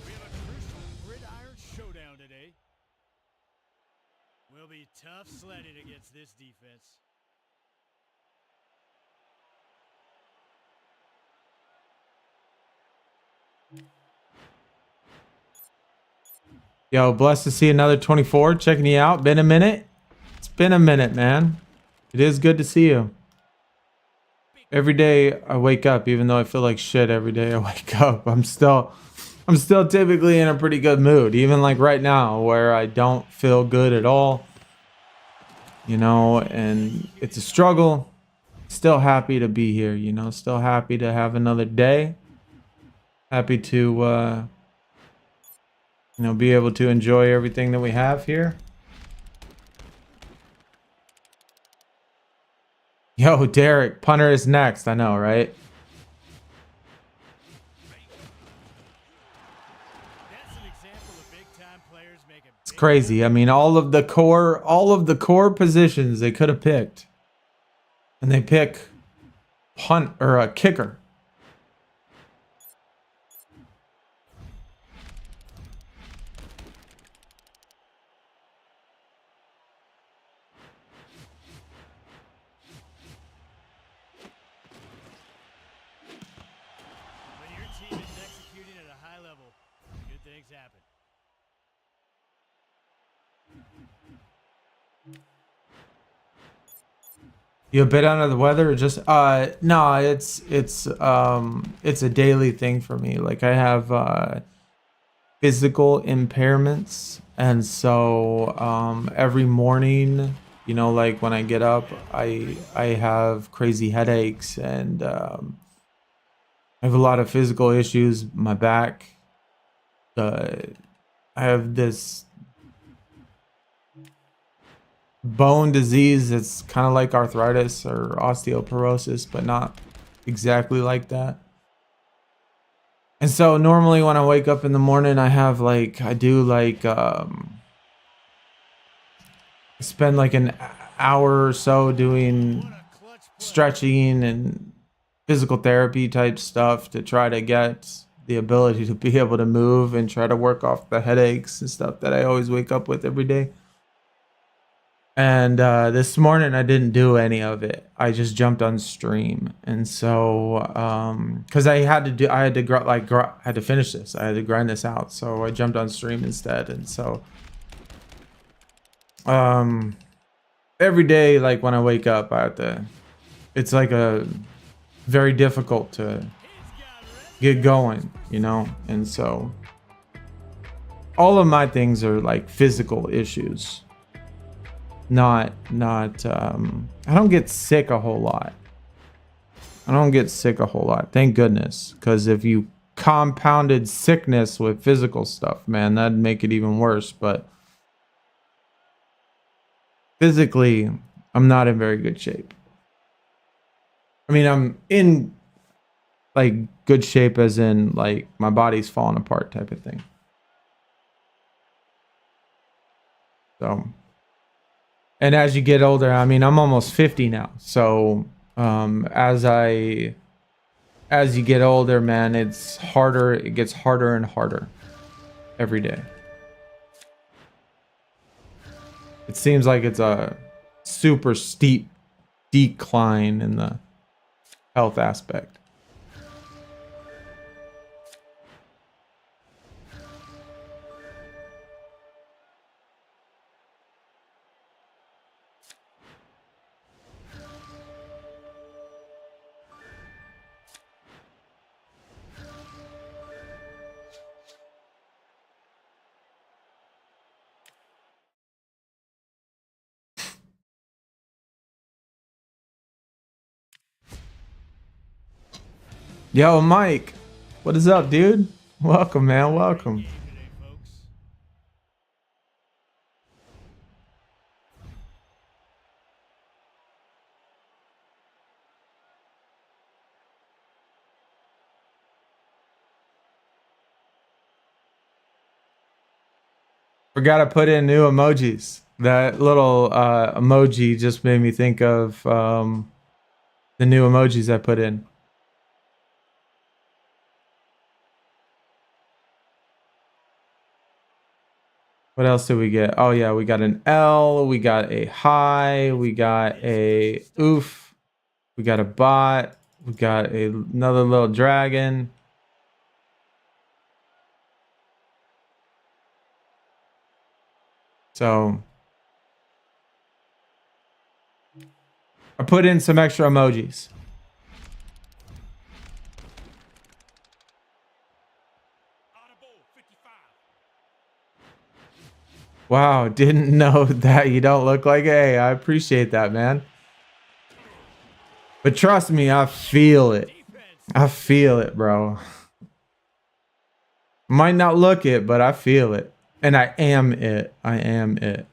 We have a crucial gridiron showdown today. Will be tough sledding against this defense. Yo, blessed to see another 24. Checking you out. Been a minute. It's been a minute, man. It is good to see you. Every day I wake up, even though I feel like shit every day I wake up, I'm still typically in a pretty good mood. Even like right now where I don't feel good at all. You know, and it's a struggle. Still happy to be here, you know, still happy to have another day. Happy to you know, be able to enjoy everything that we have here. Yo, Derek, punter is next. I know, right? That's an example of big-time players making It's crazy. I mean, all of the core positions they could have picked. And they pick punt or a kicker. When your team is executing at a high level, good things happen. You a bit under the weather or just no, it's a daily thing for me. Like I have physical impairments, and so every morning, you know, like when I get up, I have crazy headaches, and I have a lot of physical issues. My back, I have this bone disease. It's kind of like arthritis or osteoporosis, but not exactly like that. And so normally when I wake up in the morning, I do spend like an hour or so doing stretching and physical therapy type stuff to try to get the ability to be able to move and try to work off the headaches and stuff that I always wake up with every day. And this morning I didn't do any of it. I just jumped on stream, and so because I had to finish this. I had to grind this out, so I jumped on stream instead. And so every day, like when I wake up, I have to. It's like a very difficult to get going, you know, and so all of my things are like physical issues. Not I don't get sick a whole lot. Thank goodness, because if you compounded sickness with physical stuff, man, that'd make it even worse. But physically, I'm not in very good shape. I mean, I'm in like good shape as in like my body's falling apart type of thing. So, and as you get older, I mean, I'm almost 50 now. So, as you get older, man, it's harder. It gets harder and harder every day. It seems like it's a super steep decline in the health aspect. Yo, Mike, what is up, dude? Welcome, man. Welcome. Forgot to put in new emojis. That little emoji just made me think of the new emojis I put in. What else did we get? Oh yeah, we got an L, we got a hi, we got a oof, we got a bot, we got another little dragon. So I put in some extra emojis. Wow, didn't know that you don't look like A. I appreciate that, man. But trust me, I feel it. I feel it, bro. Might not look it, but I feel it. And I am it. I am it.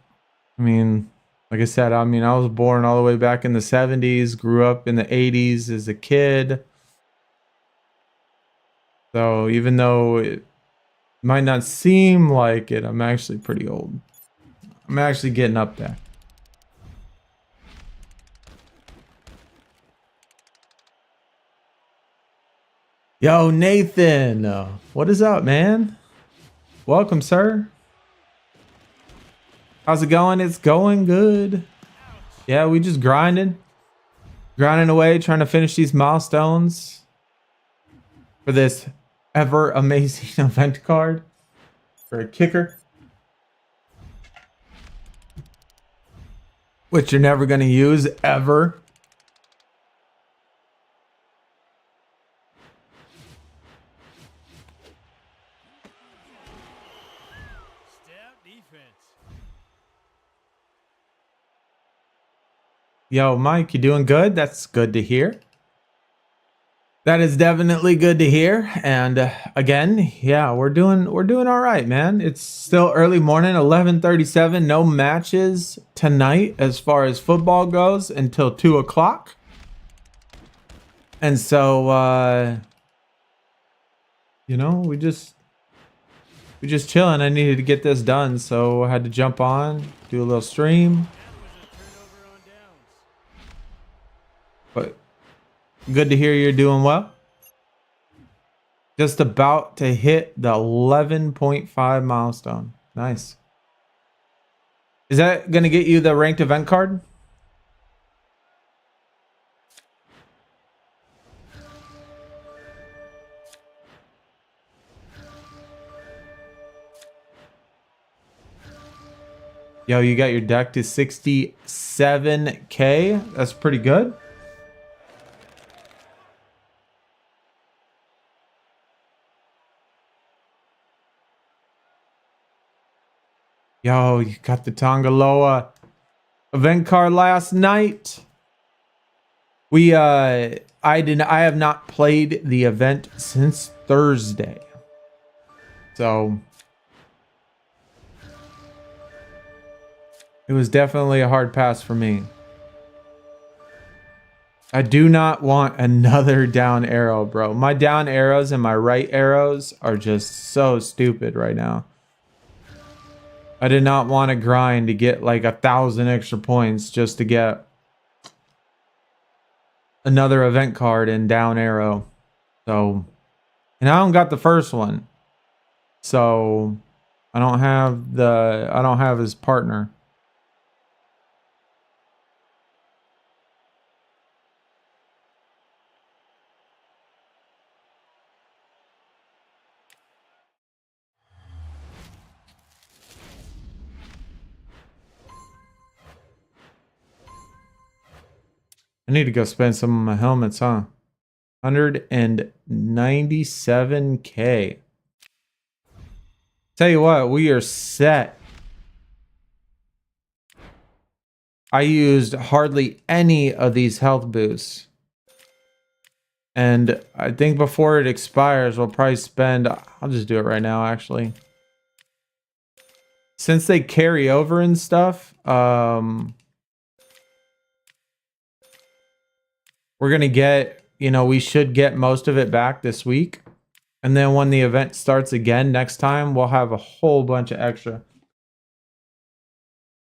I mean, like I said, I was born all the way back in the 70s, grew up in the 80s as a kid. So even though it might not seem like it, I'm actually pretty old. I'm actually getting up there. Yo, Nathan, what is up, man? Welcome, sir. How's it going? It's going good. Yeah, we just grinding away, trying to finish these milestones for this ever amazing event card for a kicker, which you're never going to use ever. Yo, Mike, you doing good? That's good to hear. That is definitely good to hear. And again, yeah, we're doing all right, man. It's still early morning, 11:37. No matches tonight as far as football goes until 2 o'clock. And so we just chilling. I needed to get this done, so I had to jump on, do a little stream. But good to hear you're doing well. Just about to hit the 11.5 milestone. Nice. Is that going to get you the ranked event card? Yo, you got your deck to 67K. That's pretty good. Yo, you got the Tongaloa event card last night. I have not played the event since Thursday. So it was definitely a hard pass for me. I do not want another down arrow, bro. My down arrows and my right arrows are just so stupid right now. I did not want to grind to get like 1,000 extra points just to get another event card in down arrow. So, and I don't got the first one. So I don't have his partner. I need to go spend some of my helmets, huh? 197K. Tell you what, we are set. I used hardly any of these health boosts. And I think before it expires, we'll probably spend... I'll just do it right now, actually. Since they carry over and stuff, we're going to get, we should get most of it back this week. And then when the event starts again next time, we'll have a whole bunch of extra.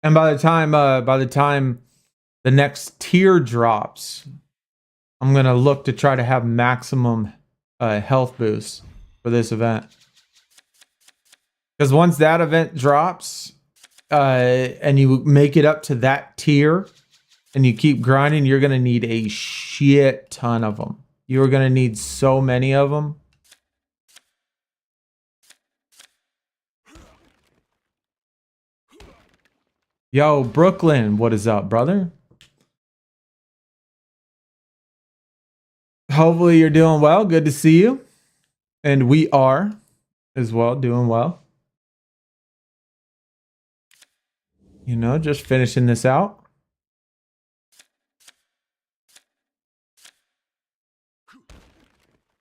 And by the time the next tier drops, I'm going to look to try to have maximum health boosts for this event. Because once that event drops and you make it up to that tier, and you keep grinding, you're going to need a shit ton of them. You're going to need so many of them. Yo, Brooklyn, what is up, brother? Hopefully you're doing well. Good to see you. And we are as well doing well. Just finishing this out.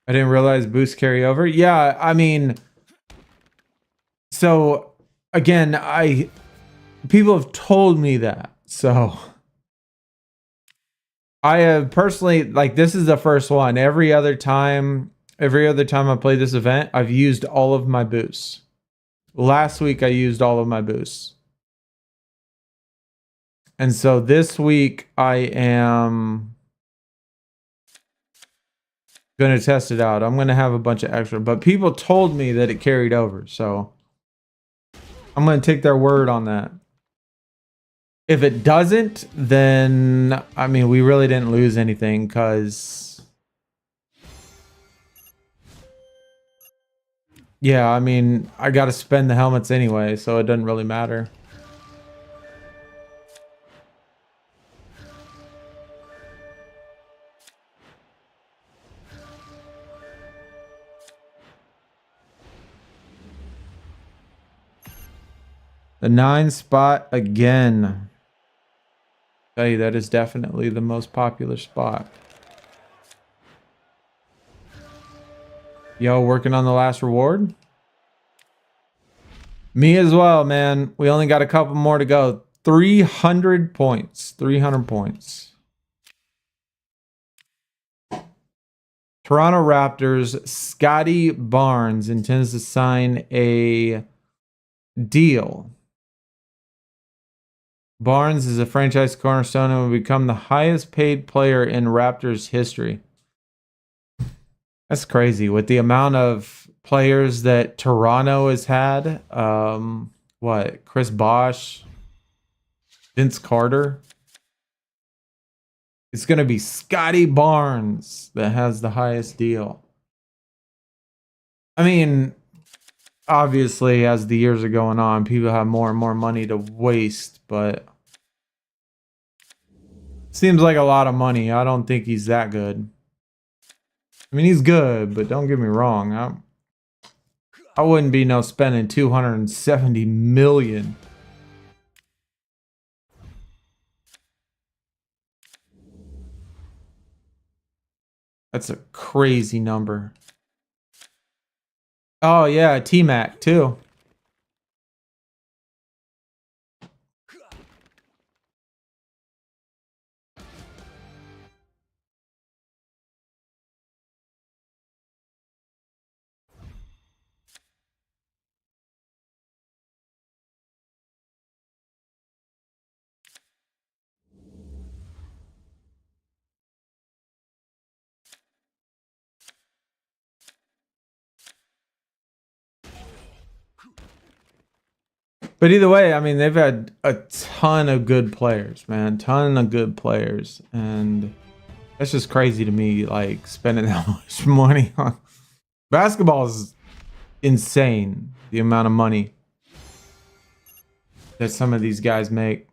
I didn't realize boost carry over. Yeah, I mean, so again, people have told me that. So I have personally, like, this is the first one. Every other time I play this event, I've used all of my boosts. Last week I used all of my boosts. And so this week I am going to test it out. I'm going to have a bunch of extra, but people told me that it carried over, so I'm going to take their word on that. If it doesn't, then I mean, we really didn't lose anything, because yeah, I mean, I got to spend the helmets anyway, so it doesn't really matter. The 9 spot again. Tell you, that is definitely the most popular spot. Yo, working on the last reward? Me as well, man. We only got a couple more to go. 300 points. 300 points. Toronto Raptors, Scotty Barnes intends to sign a deal. Barnes is a franchise cornerstone and will become the highest paid player in Raptors history. That's crazy with the amount of players that Toronto has had. What? Chris Bosh, Vince Carter. It's going to be Scotty Barnes that has the highest deal. I mean, obviously, as the years are going on, people have more and more money to waste, but seems like a lot of money. I don't think he's that good. I mean, he's good, but don't get me wrong. I wouldn't be spending 270 million. That's a crazy number. Oh yeah, T-Mac too. But either way, I mean, they've had a ton of good players, man. Ton of good players. And that's just crazy to me, like, spending that much money on basketball is insane, the amount of money that some of these guys make.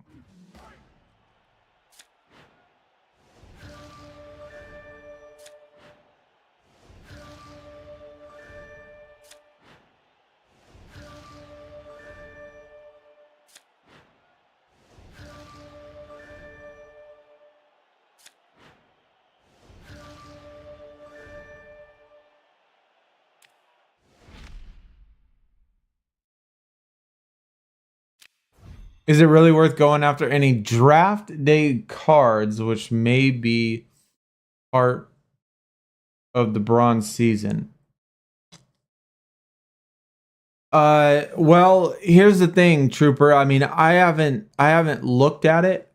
Is it really worth going after any draft day cards, which may be part of the bronze season? Well, here's the thing, Trooper. I mean, I haven't looked at it.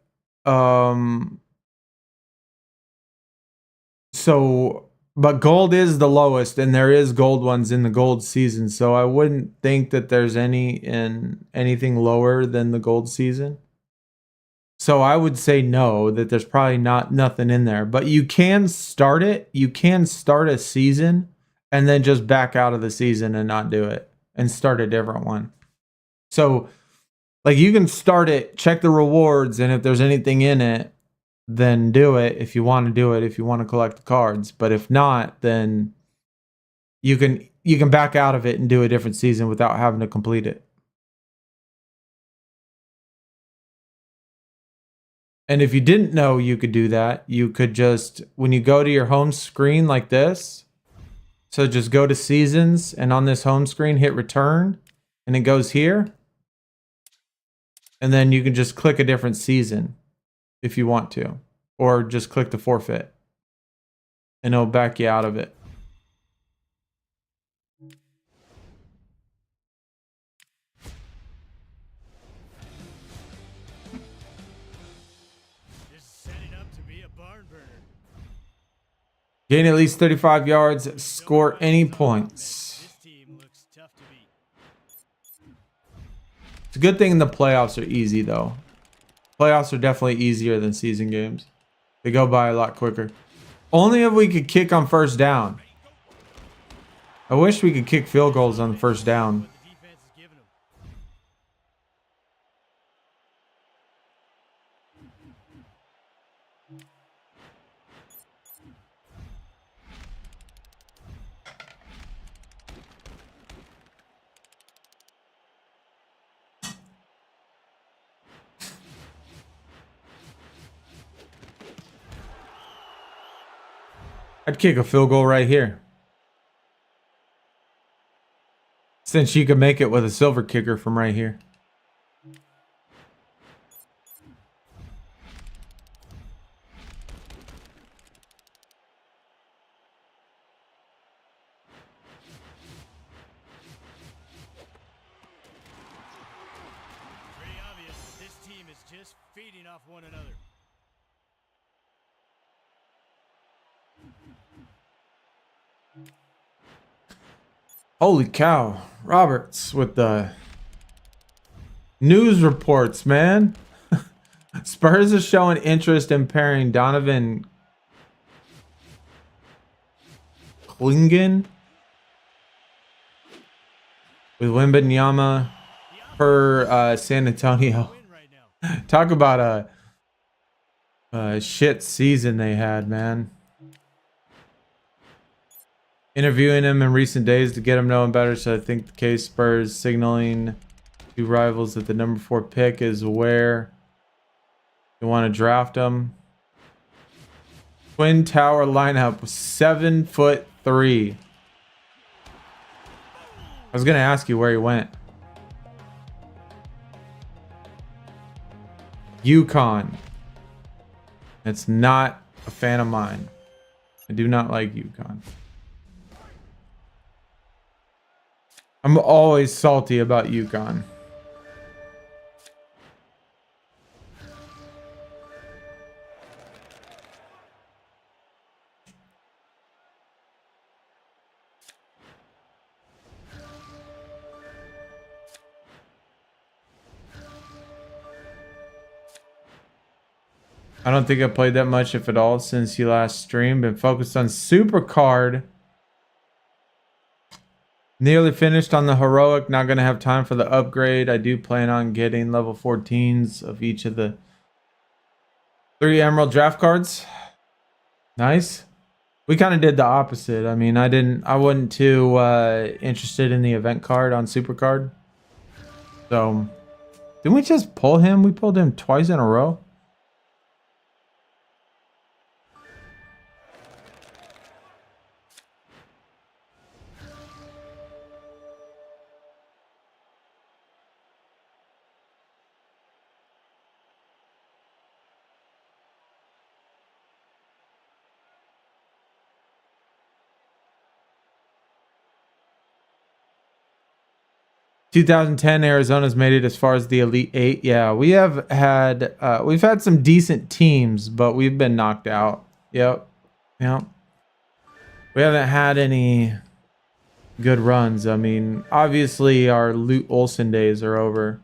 So, but gold is the lowest, and there is gold ones in the gold season. So I wouldn't think that there's anything lower than the gold season. So I would say no, that there's probably nothing in there. But you can start it. You can start a season and then just back out of the season and not do it and start a different one. So like you can start it, check the rewards, and if there's anything in it, then do it if you want to do it, if you want to collect the cards. But if not, then you can back out of it and do a different season without having to complete it. And if you didn't know you could do that, you could just, when you go to your home screen like this, so just go to seasons and on this home screen, hit return and it goes here. And then you can just click a different season if you want to, or just click the forfeit and it'll back you out of it. Gain at least 35 yards, score any points. It's a good thing the playoffs are easy, though. Playoffs are definitely easier than season games. They go by a lot quicker. Only if we could kick on first down. I wish we could kick field goals on the first down. I'd kick a field goal right here. Since you could make it with a silver kicker from right here. Pretty obvious this team is just feeding off one another. Holy cow. Roberts with the news reports, man. Spurs is showing interest in pairing Donovan Klingen with Wembanyama per San Antonio. Win right now. Talk about a shit season they had, man. Interviewing him in recent days to get him knowing better, so I think the case Spurs signaling to rivals that the number 4 pick is where you want to draft him. Twin Tower lineup, 7'3". I was gonna ask you where he went. UConn. It's not a fan of mine. I do not like UConn. I'm always salty about UConn. I don't think I played that much, if at all, since you last streamed. Been focused on Supercard. Nearly finished on the Heroic. Not going to have time for the upgrade. I do plan on getting level 14s of each of the 3 Emerald draft cards. Nice. We kind of did the opposite. I mean, I wasn't too interested in the event card on Supercard. So, didn't we just pull him? We pulled him twice in a row. (2010) Arizona's made it as far as the Elite 8. Yeah, we've had some decent teams, but we've been knocked out. Yep. We haven't had any good runs. I mean, obviously our Lute Olsen days are over.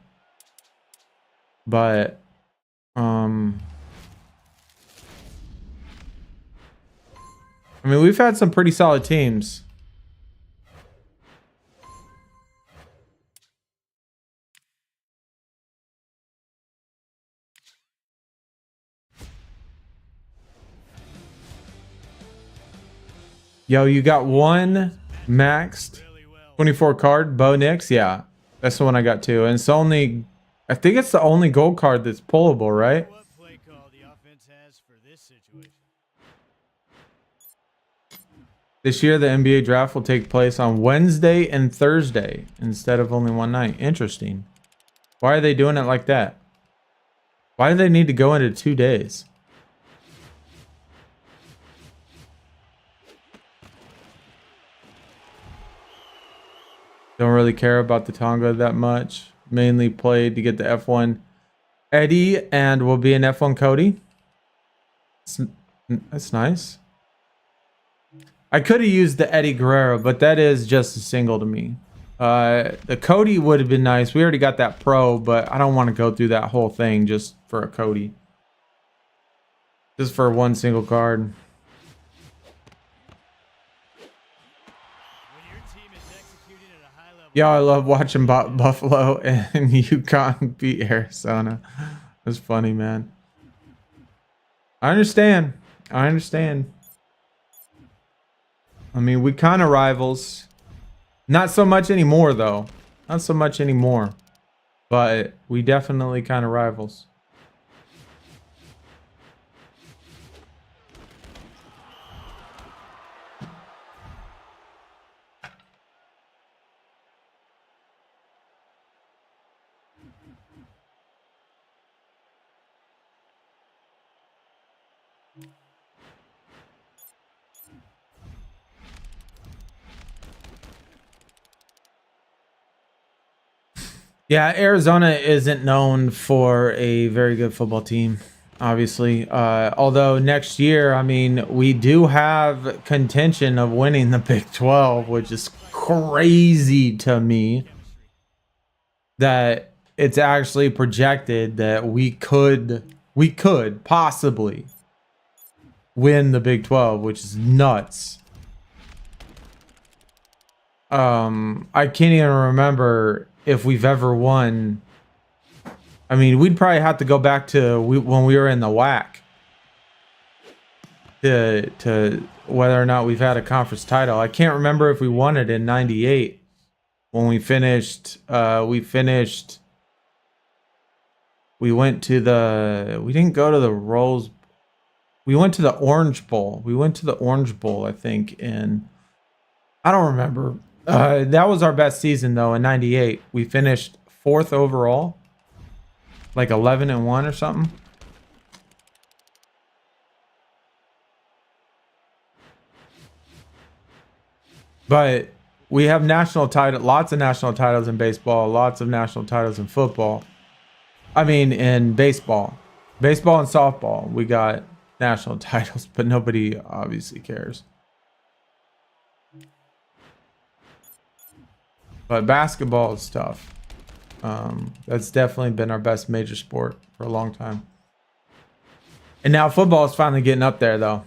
But I mean, we've had some pretty solid teams. Yo, you got one maxed 24 card, Bo Nix. Yeah, that's the one I got too. And it's only, I think it's the only gold card that's pullable, right? What play call the offense has for this situation? This year, the NBA draft will take place on Wednesday and Thursday instead of only one night. Interesting. Why are they doing it like that? Why do they need to go into 2 days? Don't really care about the Tonga that much. Mainly played to get the F1 Eddie and will be an F1 Cody. That's nice. I could have used the Eddie Guerrero, but that is just a single to me. The Cody would have been nice. We already got that pro, but I don't want to go through that whole thing just for a Cody. Just for one single card. Yeah, I love watching Buffalo and UConn beat Arizona. That's funny, man. I understand. I mean, we kind of rivals. Not so much anymore, though. Not so much anymore. But we definitely kind of rivals. Yeah, Arizona isn't known for a very good football team, obviously. Although next year, I mean, we do have contention of winning the Big 12, which is crazy to me that it's actually projected that we could possibly win the Big 12, which is nuts. I can't even remember if we've ever won. I mean, we'd probably have to go back to when we were in the WAC to whether or not we've had a conference title. I can't remember if we won it in '98 when we finished. We went to the. We didn't go to the Rose. We went to the Orange Bowl. We went to the Orange Bowl, I think, in. I don't remember. That was our best season though in '98. We finished 4th overall, like 11-1 or something. But we have national title, lots of national titles in baseball, lots of national titles in football. I mean, in baseball, and softball, we got national titles, but nobody obviously cares. But basketball is tough. That's definitely been our best major sport for a long time. And now football is finally getting up there, though.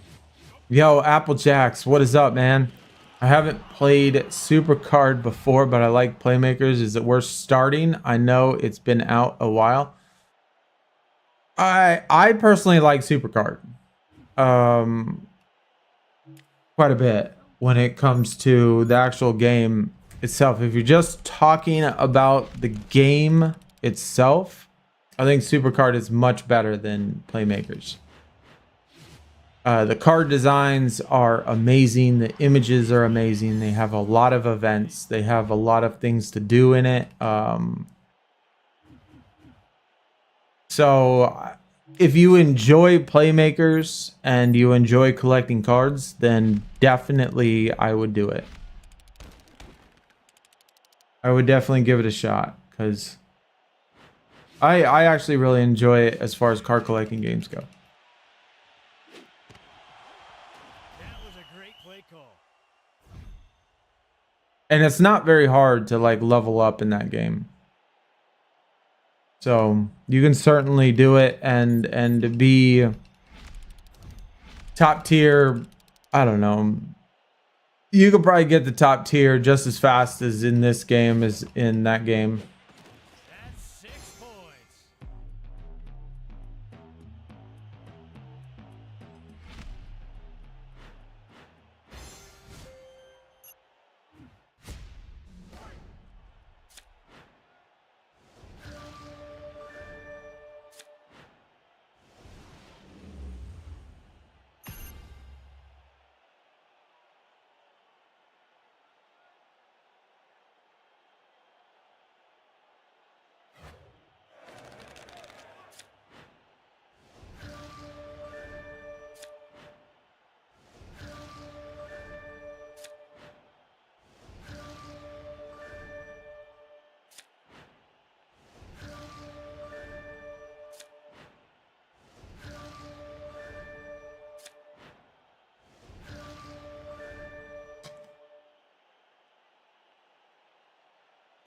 Yo, Apple Jacks, what is up, man? I haven't played Supercard before, but I like Playmakers. Is it worth starting? I know it's been out a while. I personally like Supercard quite a bit when it comes to the actual game itself. If you're just talking about the game itself, I think Supercard is much better than Playmakers. The card designs are amazing. The images are amazing. They have a lot of events. They have a lot of things to do in it. So if you enjoy Playmakers and you enjoy collecting cards, then definitely I would do it. I would definitely give it a shot because I actually really enjoy it as far as card collecting games go. That was a great play call. And it's not very hard to like level up in that game. So you can certainly do it and be top tier. I don't know. You could probably get the top tier just as fast as in this game as in that game. That's 6 points.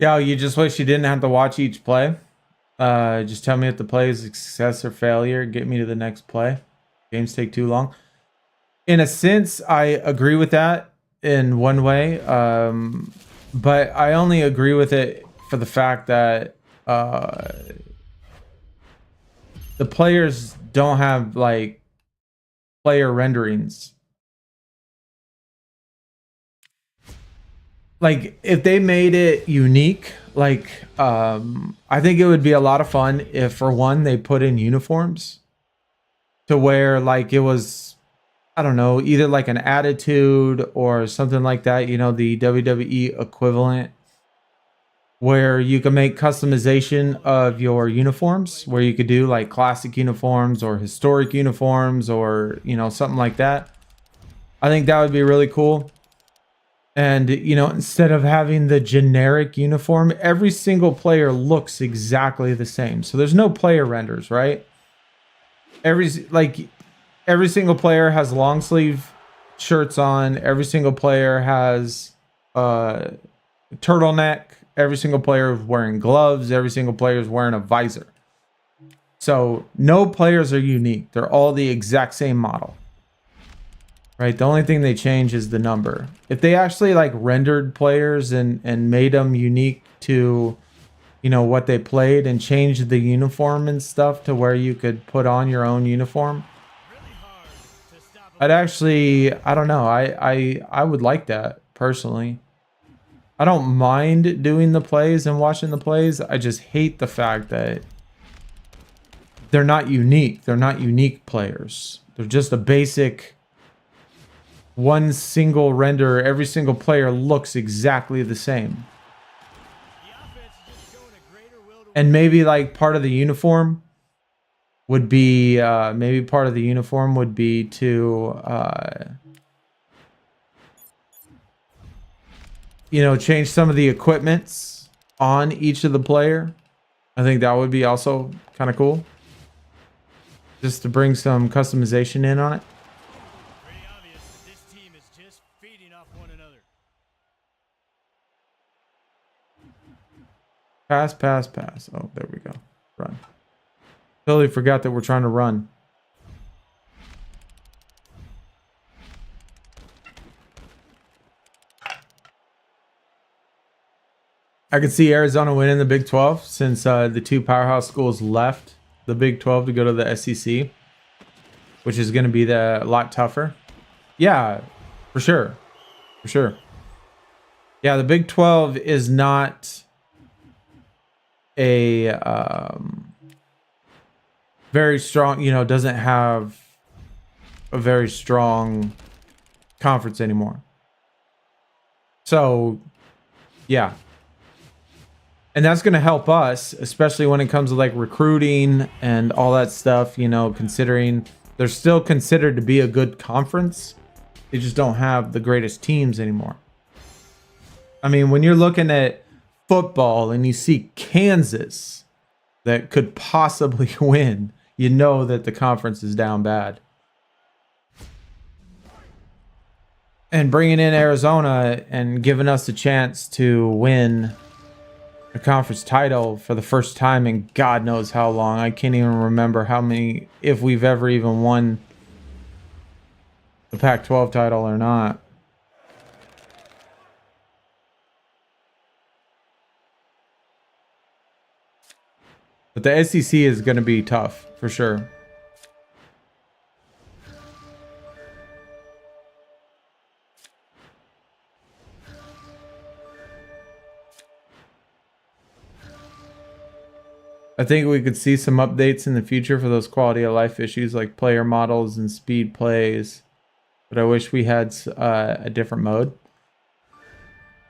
Yeah, you just wish you didn't have to watch each play. Just tell me if the play is a success or failure. Get me to the next play. Games take too long. In a sense, I agree with that in one way. But I only agree with it for the fact that the players don't have like player renderings. Like if they made it unique, like I think it would be a lot of fun if for one they put in uniforms to where like it was, I don't know, either like an attitude or something like that, you know, the WWE equivalent where you can make customization of your uniforms, where you could do like classic uniforms or historic uniforms or, you know, something like that. I think that would be really cool. And, you know, instead of having the generic uniform, every single player looks exactly the same. So there's no player renders, right? Every single player has long sleeve shirts on. Every single player has a turtleneck. Every single player is wearing gloves. Every single player is wearing a visor. So no players are unique. They're all the exact same model. Right? The only thing they change is the number. If they actually like rendered players and made them unique to, you know, what they played and changed the uniform and stuff to where you could put on your own uniform, I'd actually, I don't know, I would like that personally. I don't mind doing the plays and watching the plays. I just hate the fact that they're not unique. They're not unique players. They're just a basic one single render. Every single player looks exactly the same. And maybe like part of the uniform would be to you know, change some of the equipments on each of the player. I think that would be also kind of cool. Just to bring some customization in on it. Pretty obvious that this team is just feeding off one another. Pass, pass, pass. Oh, there we go. Run. Totally forgot that we're trying to run. I could see Arizona winning the Big 12 since the two powerhouse schools left the Big 12 to go to the SEC, which is going to be a lot tougher. Yeah, for sure. For sure. Yeah, the Big 12 is not a very strong, you know, doesn't have a very strong conference anymore. So, yeah. And that's going to help us, especially when it comes to like recruiting and all that stuff, you know, considering they're still considered to be a good conference. They just don't have the greatest teams anymore. I mean, when you're looking at football and you see Kansas that could possibly win, you know that the conference is down bad. And bringing in Arizona and giving us a chance to win a conference title for the first time in God knows how long. I can't even remember how many, if we've ever even won the Pac-12 title or not. But the SEC is going to be tough for sure. I think we could see some updates in the future for those quality of life issues like player models and speed plays. But I wish we had a different mode.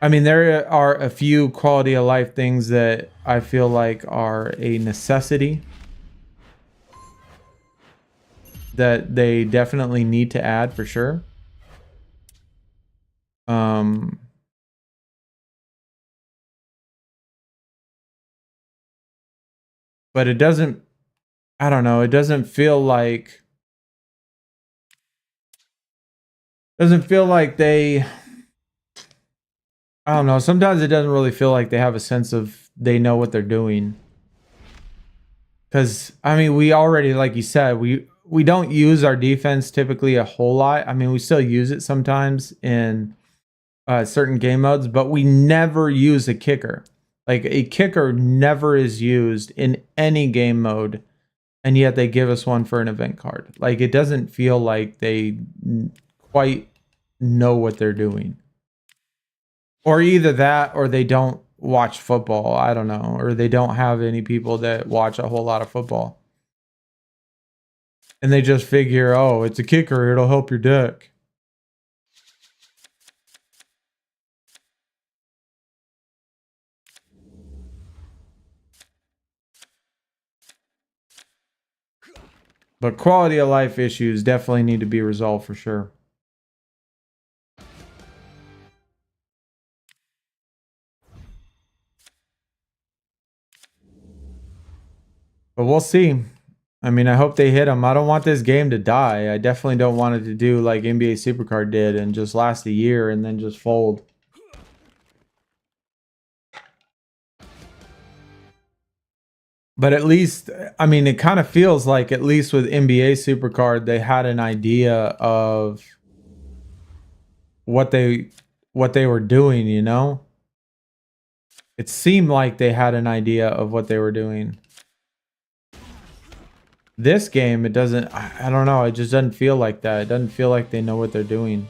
I mean, there are a few quality of life things that I feel like are a necessity that they definitely need to add for sure. But it doesn't, I don't know, it doesn't feel like they, I don't know, sometimes it doesn't really feel like they have a sense of they know what they're doing. Because, I mean, we already, like you said, we don't use our defense typically a whole lot. I mean, we still use it sometimes in certain game modes, but we never use a kicker. Like, a kicker never is used in any game mode, and yet they give us one for an event card. Like, it doesn't feel like they quite know what they're doing. Or either that or they don't watch football. I don't know. Or they don't have any people that watch a whole lot of football. And they just figure, oh, it's a kicker. It'll help your deck. But quality of life issues definitely need to be resolved for sure. But we'll see. I mean, I hope they hit them. I don't want this game to die. I definitely don't want it to do like NBA Supercard did and just last a year and then just fold. But at least, I mean, it kind of feels like at least with NBA Supercard, they had an idea of what they were doing, you know? It seemed like they had an idea of what they were doing. This game, it doesn't, I don't know, it just doesn't feel like that. It doesn't feel like they know what they're doing.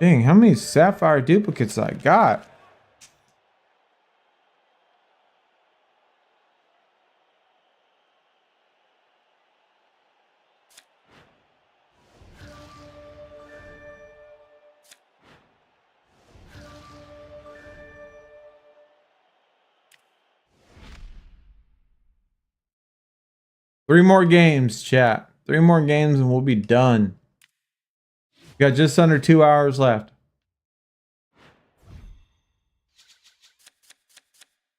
Dang, how many Sapphire duplicates I got? Three more games, chat. 3 more games and we'll be done. Got just under 2 hours left.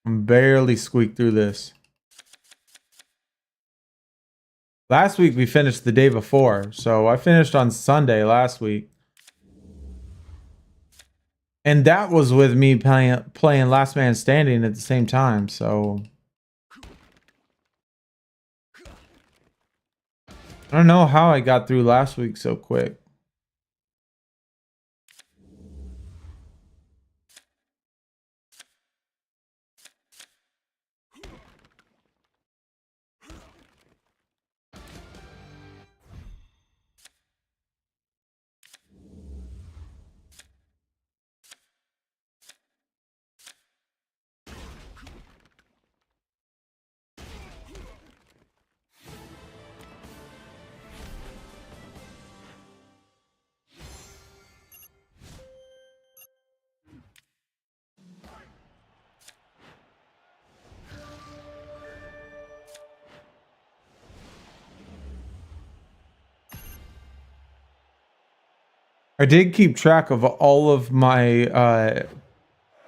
I'm barely squeaked through this. Last week we finished the day before, so I finished on Sunday last week. And that was with me playing Last Man Standing at the same time, so... I don't know how I got through last week so quick. I did keep track of all of my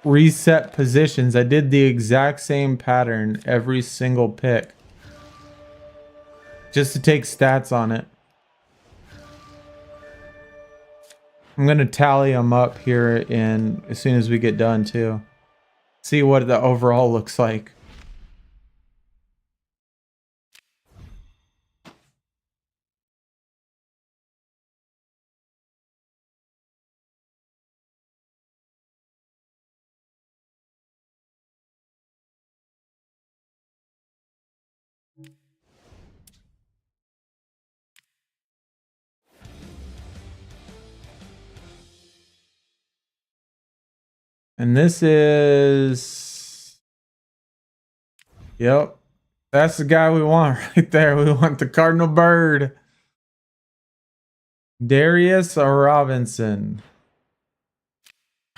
reset positions. I did the exact same pattern every single pick. Just to take stats on it. I'm going to tally them up here in as soon as we get done too. See what the overall looks like. And this is... Yep. That's the guy we want right there. We want the Cardinal Bird. Darius Robinson.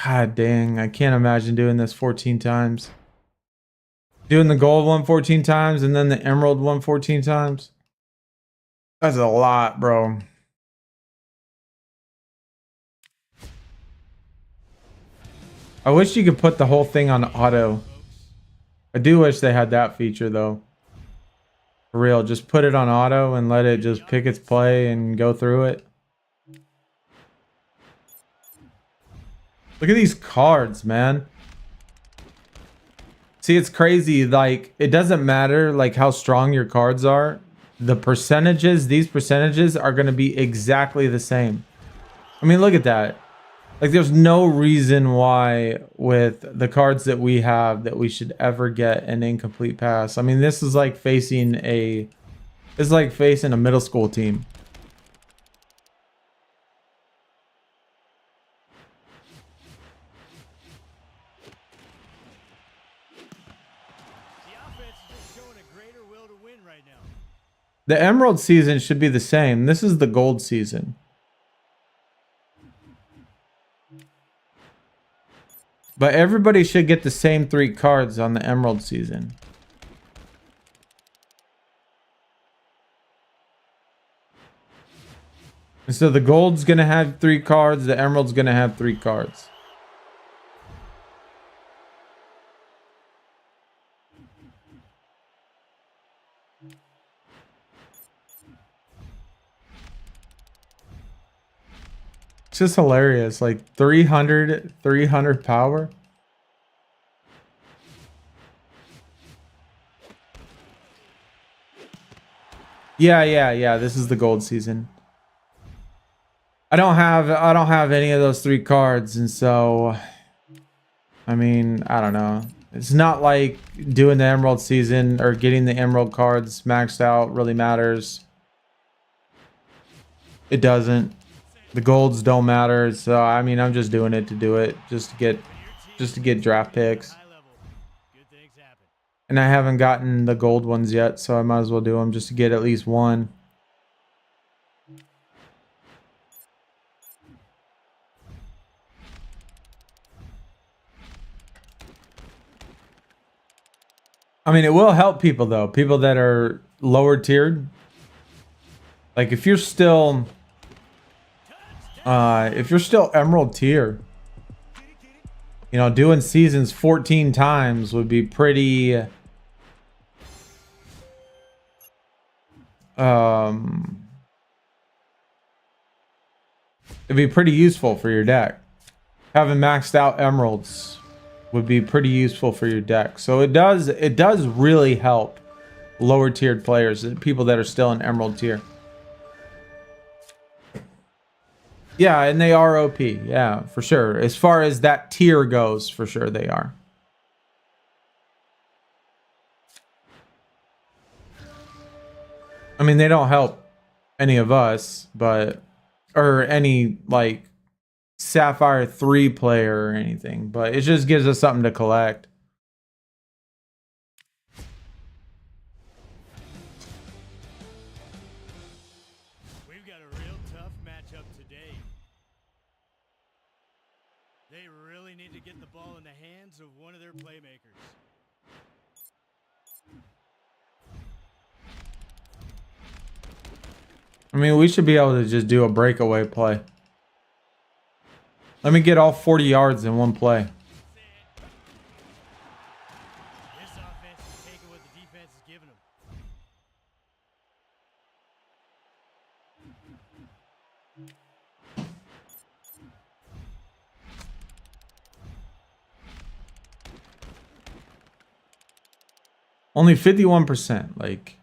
God dang. I can't imagine doing this 14 times. Doing the gold one 14 times and then the emerald one 14 times. That's a lot, bro. I wish you could put the whole thing on auto. I do wish they had that feature though. For real, just put it on auto and let it just pick its play and go through it. Look at these cards, man. See, it's crazy. Like, it doesn't matter like how strong your cards are. The percentages, these percentages are going to be exactly the same. I mean, look at that. Like, there's no reason why with the cards that we have that we should ever get an incomplete pass. I mean, this is like facing a middle school team. The Emerald season should be the same. This is the Gold season. But everybody should get the same 3 cards on the Emerald season. And so the Gold's gonna have 3 cards, the Emerald's gonna have 3 cards. It's just hilarious, like 300 power. Yeah, this is the Gold season. I don't have any of those 3 cards, and so I mean, I don't know. It's not like doing the Emerald season or getting the Emerald cards maxed out really matters. It doesn't. The Golds don't matter, so I mean, I'm just doing it to do it, just to get draft picks. And I haven't gotten the Gold ones yet, so I might as well do them just to get at least one. I mean, it will help people though. People that are lower tiered. Like if you're still Emerald tier, you know, doing seasons 14 times would be pretty it'd be pretty useful for your deck. Having maxed out Emeralds would be pretty useful for your deck. So it does really help lower tiered players, people that are still in Emerald tier. Yeah, and they are OP. Yeah, for sure. As far as that tier goes, for sure they are. I mean, they don't help any of us, but or any like Sapphire 3 player or anything, but it just gives us something to collect. We've got a real tough matchup today. They really need to get the ball in the hands of one of their playmakers. I mean, we should be able to just do a breakaway play. Let me get all 40 yards in one play. This offense is taking what the defense is giving them. Only 51%. Like,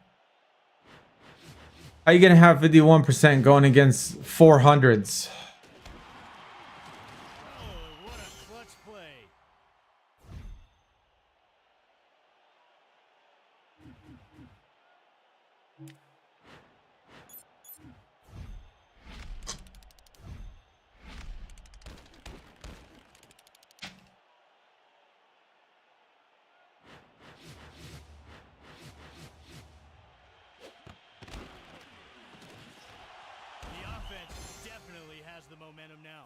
how you gonna have 51% going against 400s? Oh, what a clutch play. The offense definitely has the momentum now.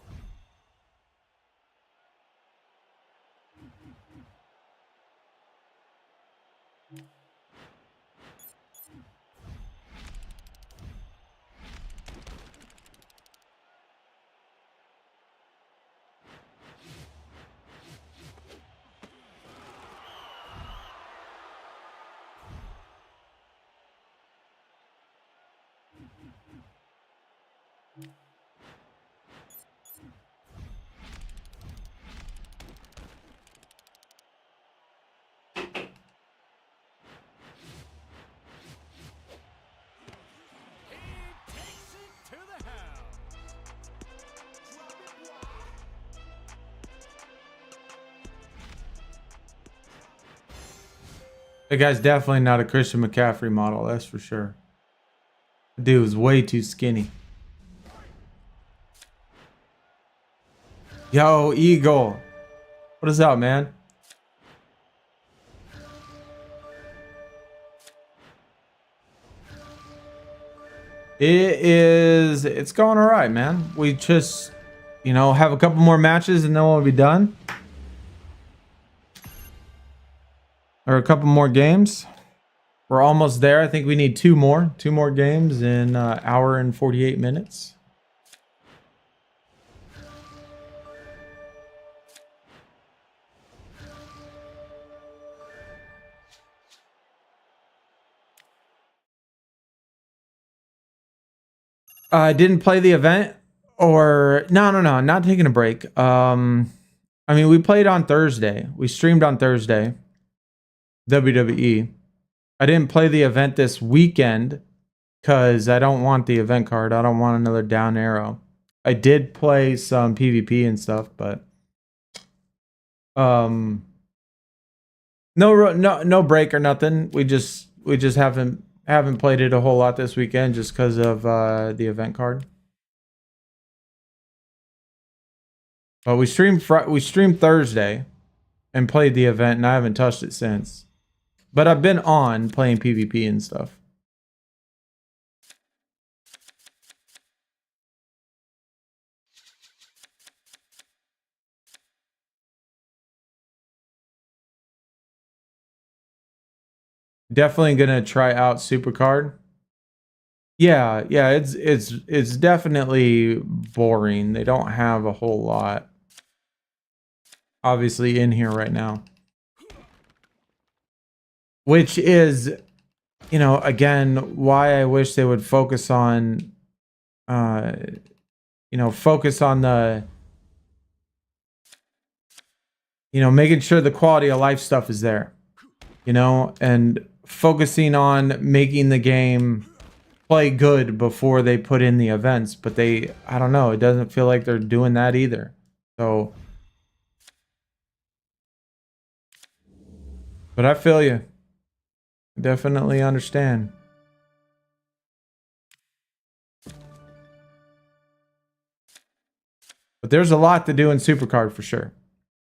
The guy's definitely not a Christian McCaffrey model, that's for sure. The dude is way too skinny. Yo, Eagle. What is up, man? It's going all right, man. We just, you know, have a couple more matches and then we'll be done. Or a couple more games. We're almost there. I think we need two more games in an hour and 48 minutes. I didn't play the event, or no, not taking a break. I mean, we played on Thursday. We streamed on Thursday. WWE. I didn't play the event this weekend because I don't want the event card. I don't want another down arrow. I did play some PvP and stuff, but no break or nothing. We just haven't played it a whole lot this weekend just because of the event card. But we streamed Thursday and played the event, and I haven't touched it since. But I've been on playing PvP and stuff. Definitely gonna try out Supercard. Yeah, it's definitely boring. They don't have a whole lot, obviously, in here right now. Which is, you know, again, why I wish they would focus on, focus on the, making sure the quality of life stuff is there, and focusing on making the game play good before they put in the events. But I don't know, it doesn't feel like they're doing that either. So, but I feel you. Definitely understand. But there's a lot to do in Supercard for sure.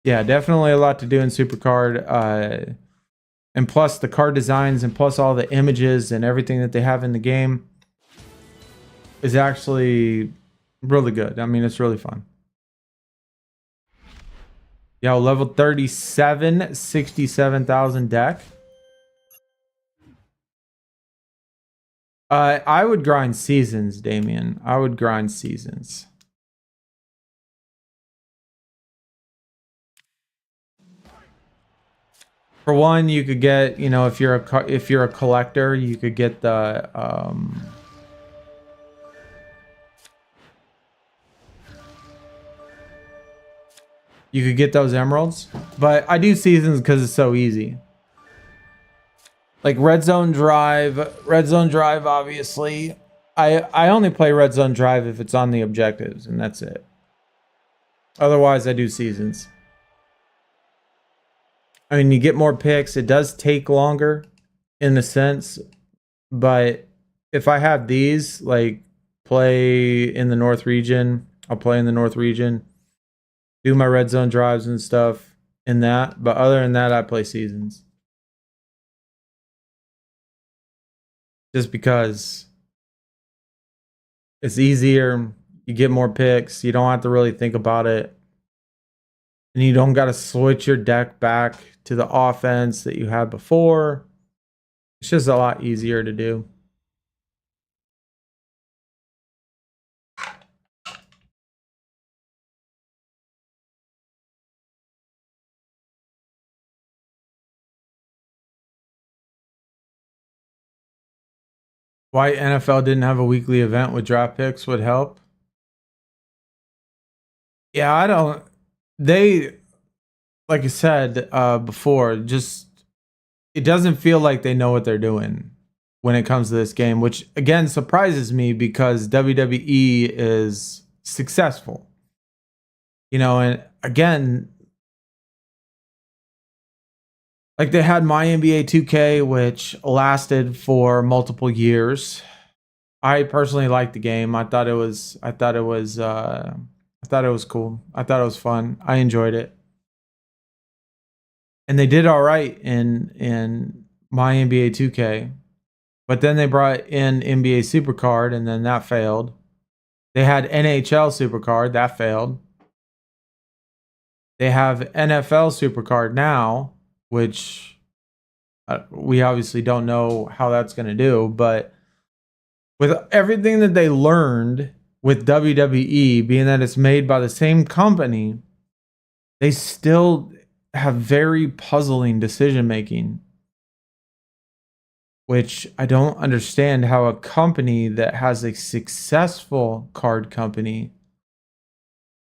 Yeah, definitely a lot to do in Supercard. And plus the card designs and plus all the images and everything that they have in the game is actually really good. I mean, it's really fun. Yo, level 37, 67,000 deck. I would grind seasons, Damien. I would grind seasons. For one, you could get, if you're a collector, you could get the you could get those emeralds. But I do seasons because it's so easy. Like Red Zone Drive, obviously. I only play Red Zone Drive if it's on the objectives, and that's it. Otherwise, I do seasons. I mean, you get more picks. It does take longer in a sense, but if I have these, like play in the North region, I'll play in the North region, do my Red Zone drives and stuff in that. But other than that, I play seasons. Just because it's easier, you get more picks, you don't have to really think about it. And you don't got to switch your deck back to the offense that you had before. It's just a lot easier to do. Why NFL didn't have a weekly event with draft picks would help. Yeah, I don't. They, like I said before, just it doesn't feel like they know what they're doing when it comes to this game, which again surprises me because WWE is successful. And again, like they had my NBA 2K, which lasted for multiple years. I personally liked the game. I thought it was cool. I thought it was fun. I enjoyed it. And they did all right in my NBA 2K. But then they brought in NBA Supercard, and then that failed. They had NHL Supercard, that failed. They have NFL Supercard now, which We obviously don't know how that's going to do, but with everything that they learned with WWE, being that it's made by the same company, they still have very puzzling decision making, which I don't understand how a company that has a successful card company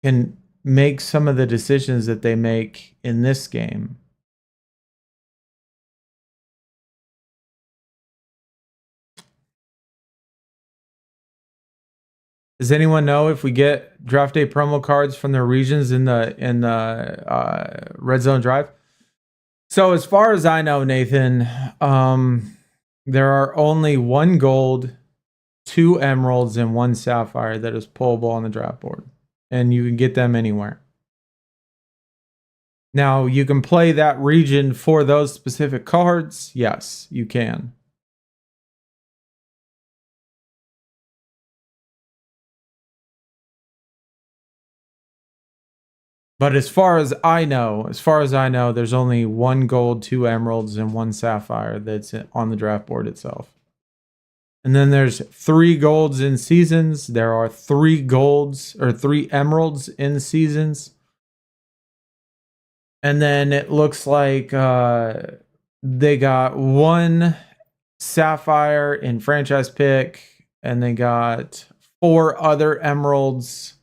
can make some of the decisions that they make in this game. Does anyone know if we get draft day promo cards from their regions in the Red Zone Drive? So as far as I know, Nathan, there are only 1 gold, 2 emeralds, and 1 sapphire that is pullable on the draft board, and you can get them anywhere. Now you can play that region for those specific cards. Yes, you can. But as far as I know, there's only 1 gold, 2 emeralds, and 1 sapphire that's on the draft board itself. And then there's 3 golds in seasons. There are 3 golds or 3 emeralds in seasons. And then it looks like they got 1 sapphire in franchise pick, and they got 4 other emeralds.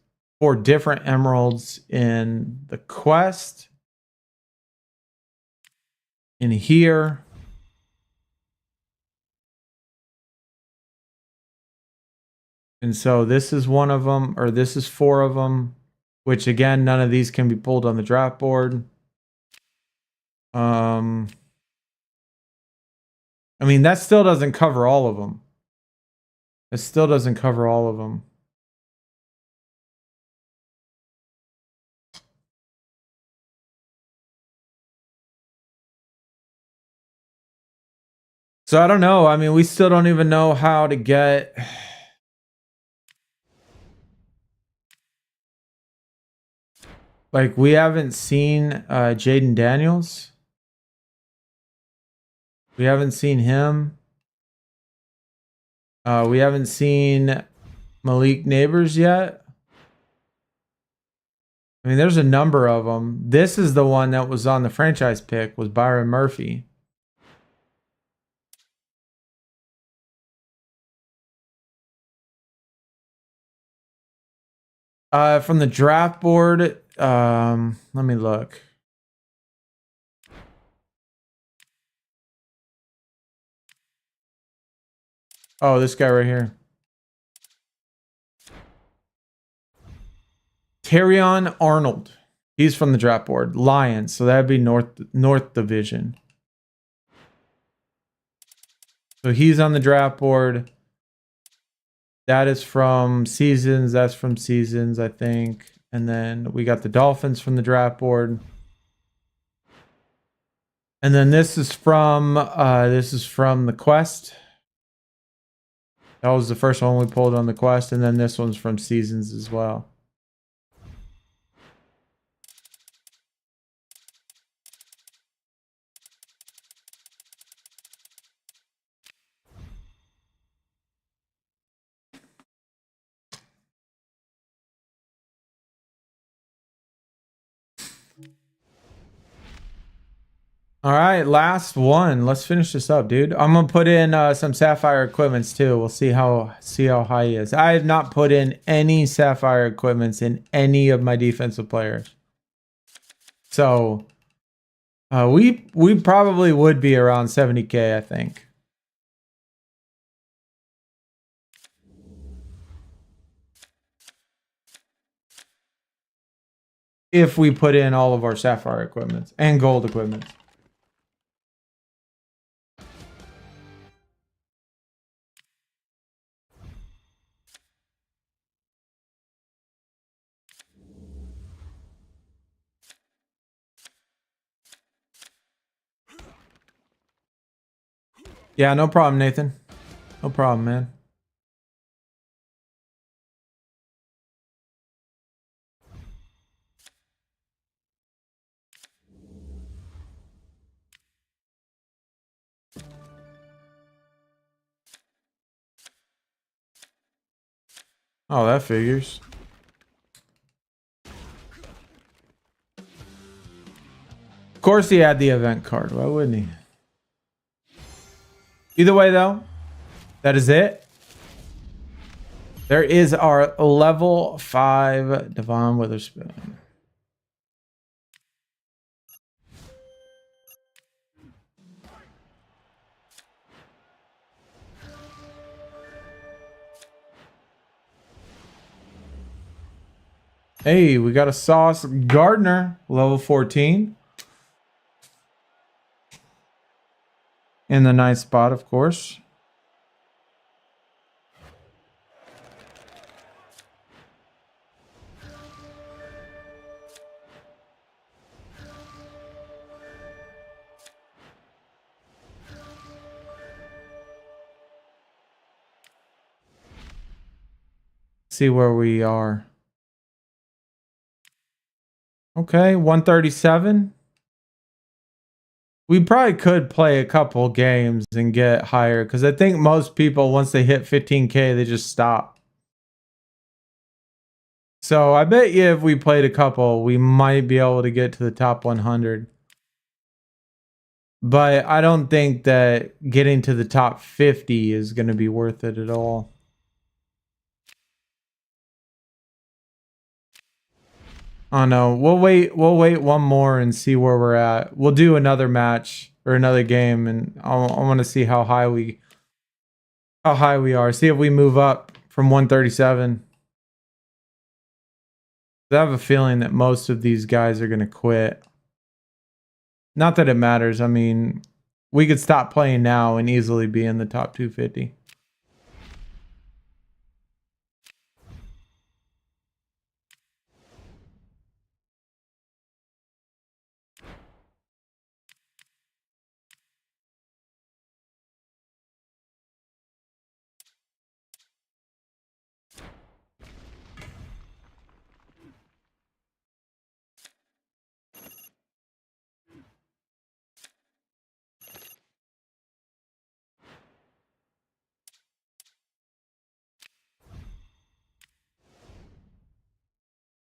4 different emeralds in the quest. In here. And so this is one of them, or this is 4 of them, which again, none of these can be pulled on the draft board. I mean, that still doesn't cover all of them. It still doesn't cover all of them. So I don't know. I mean, we still don't even know how to get... Like, we haven't seen Jaden Daniels. We haven't seen him. We haven't seen Malik Neighbors yet. I mean, there's a number of them. This is the one that was on the franchise pick, was Byron Murphy. From the draft board, let me look. Oh, this guy right here. Terrion Arnold. He's from the draft board. Lions, so that'd be North Division. So he's on the draft board. That is from Seasons. That's from Seasons, I think. And then we got the Dolphins from the draft board. And then this is from the Quest. That was the first one we pulled on the Quest, and then this one's from Seasons as well. All right, last one. Let's finish this up, dude. I'm gonna put in some Sapphire equipments too. We'll see how high he is. I have not put in any Sapphire equipments in any of my defensive players, so we probably would be around 70K, I think. If we put in all of our Sapphire equipments and gold equipment. Yeah, no problem, Nathan. No problem, man. Oh, that figures. Of course he had the event card. Why wouldn't he? Either way, though, that is it. There is our level 5 Devon Witherspoon. Hey, we got a Sauce Gardner, level 14. In the ninth spot, of course. See where we are. Okay, 137. We probably could play a couple games and get higher, because I think most people, once they hit 15K, they just stop. So I bet you if we played a couple, we might be able to get to the top 100. But I don't think that getting to the top 50 is going to be worth it at all. Oh no, we'll wait one more and see where we're at. We'll do another match or another game, and I want to see how high we are. See if we move up from 137. I have a feeling that most of these guys are going to quit. Not that it matters. I mean, we could stop playing now and easily be in the top 250.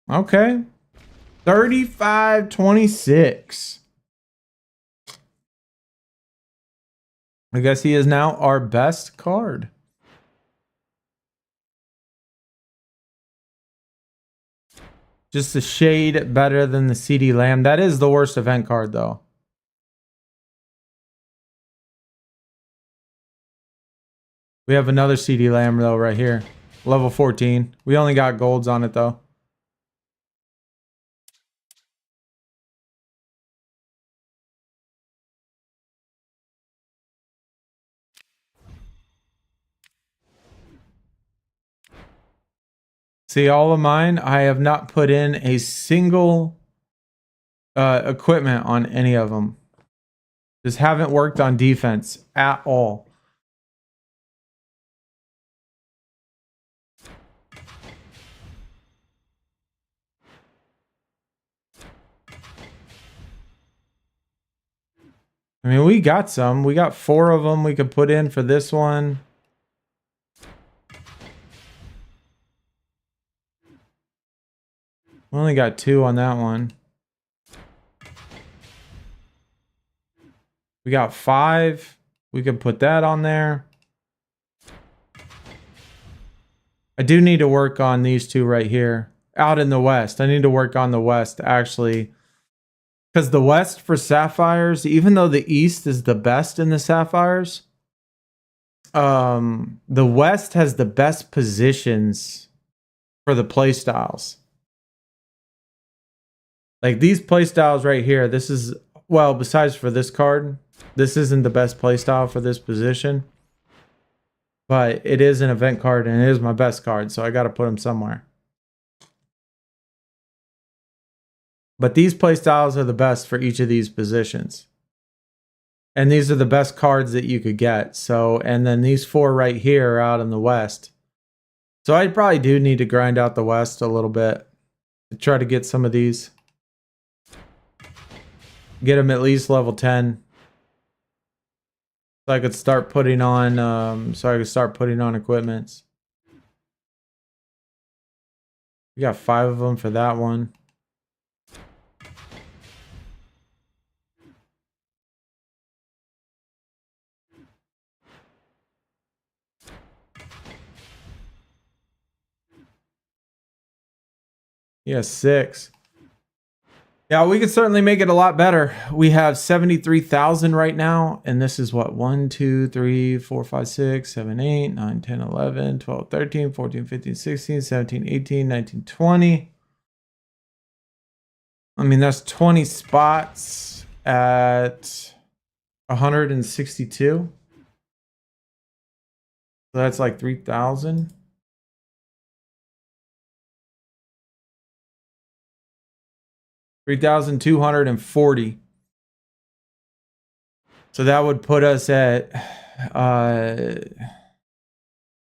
Okay. 35-26. I guess he is now our best card. Just a shade better than the CeeDee Lamb. That is the worst event card, though. We have another CeeDee Lamb, though, right here. Level 14. We only got golds on it, though. See, all of mine, I have not put in a single equipment on any of them. Just haven't worked on defense at all. I mean, we got some. We got 4 of them we could put in for this one. We only got 2 on that one. We got 5. We could put that on there. I do need to work on these 2 right here. Out in the West. I need to work on the West, actually. Because the West for Sapphires, even though the East is the best in the Sapphires, the West has the best positions for the playstyles. Like these playstyles right here, this is, well, besides for this card, this isn't the best playstyle for this position. But it is an event card and it is my best card, so I got to put them somewhere. But these playstyles are the best for each of these positions. And these are the best cards that you could get. So, and then these 4 right here are out in the West. So I probably do need to grind out the West a little bit to try to get some of these. Get them at least level 10. So I could start putting on equipments. We got 5 of them for that one. Yeah, 6. Yeah, we could certainly make it a lot better. We have 73,000 right now, and this is what 1, 2, 3, 4, 5, 6, 7, 8, 9, 10, 11, 12, 13, 14, 15, 16, 17, 18, 19, 20. I mean, that's 20 spots at 162. So that's like 3,000. 3,240. So that would put us at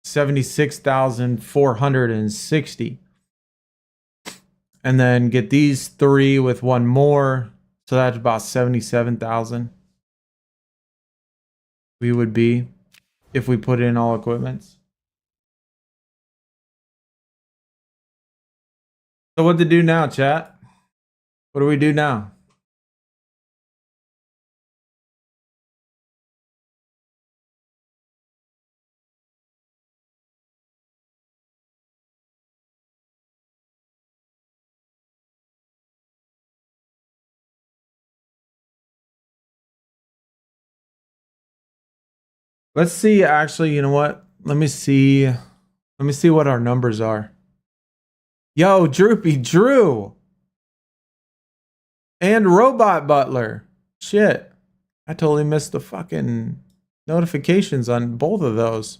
76,460. And then get these 3 with 1 more. So that's about 77,000. We would be if we put in all equipments. So what to do now, chat? What do we do now? Let's see. Actually, you know what? Let me see. Let me see what our numbers are. Yo, Droopy Drew and Robot Butler. Shit. I totally missed the fucking notifications on both of those.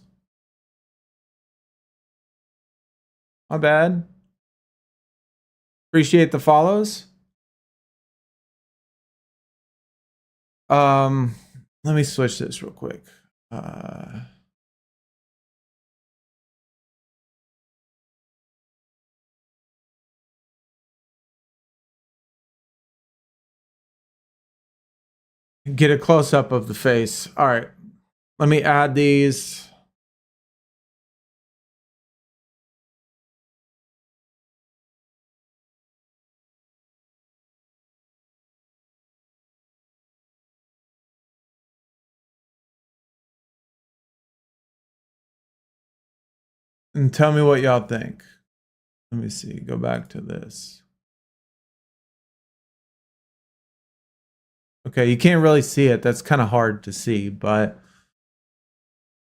My bad. Appreciate the follows. Let me switch this real quick. Get a close up of the face. All right. Let me add these. And tell me what y'all think. Let me see. Go back to this. Okay, you can't really see it. That's kind of hard to see, but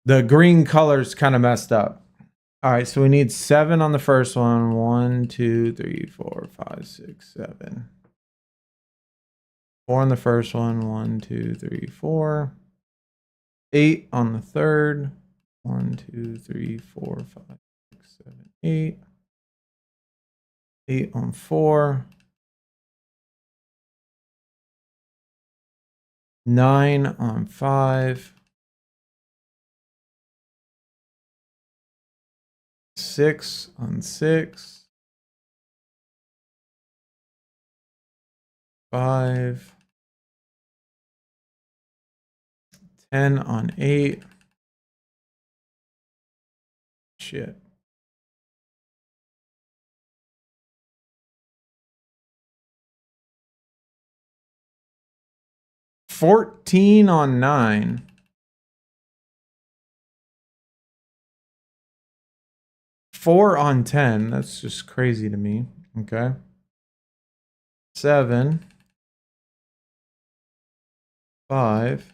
the green color's kind of messed up. All right, so we need 7 on the first one. 1, 2, 3, 4, 5, 6, 7. 4 on the first one. 1, 2, 3, 4. 8 on the third. 1, 2, 3, 4, 5, 6, 7, 8. 8 on 4. 9 on 5. 6 on 6. 5. 10 on 8. Shit. 14 on 9. 4 on 10. That's just crazy to me. Okay. 7. 5.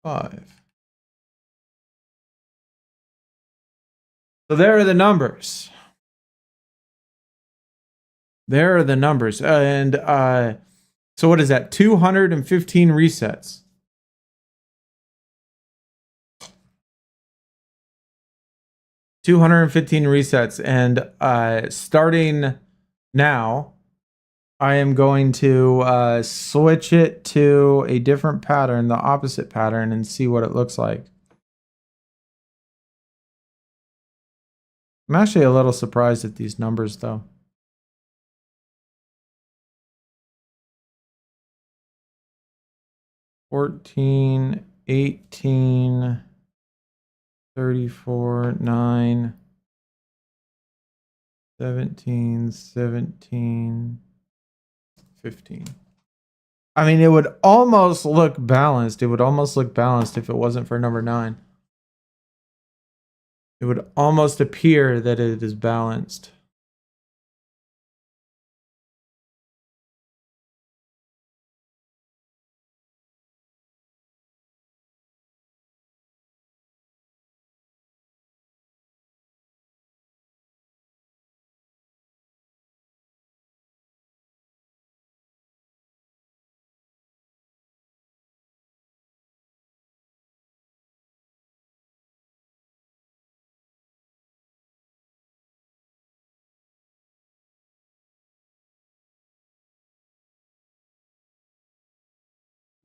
5. So there are the numbers. There are the numbers. And so what is that? 215 resets. And starting now, I am going to switch it to a different pattern, the opposite pattern, and see what it looks like. I'm actually a little surprised at these numbers, though. 14, 18, 34, 9. 17, 17, 15. I mean, it would almost look balanced. It would almost look balanced if it wasn't for number 9. It would almost appear that it is balanced.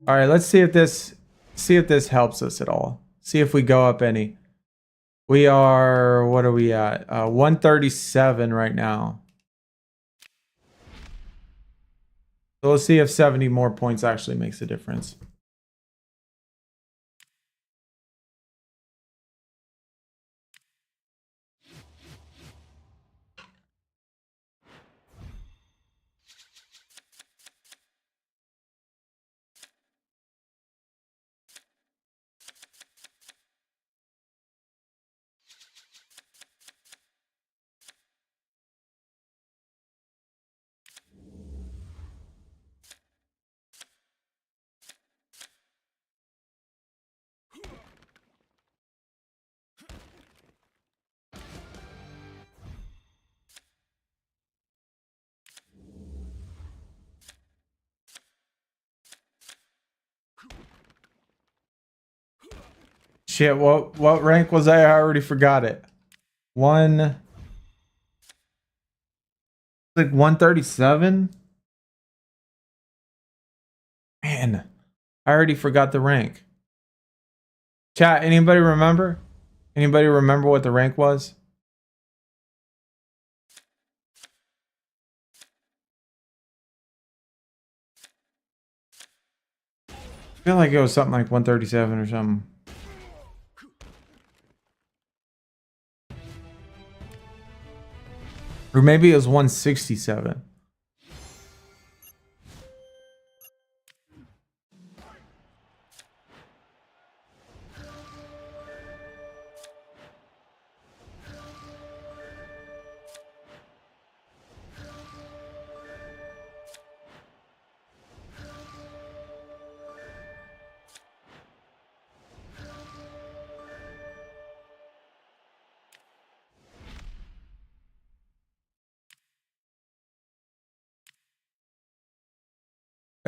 All right, let's see if this helps us at all. See if we go up any. We are, what are we at? 137 right now. So let's see if 70 more points actually makes a difference. Shit, what rank was I? I already forgot it. Like 137? Man, I already forgot the rank. Chat, anybody remember? Anybody remember what the rank was? I feel like it was something like 137 or something. Or maybe it was 167.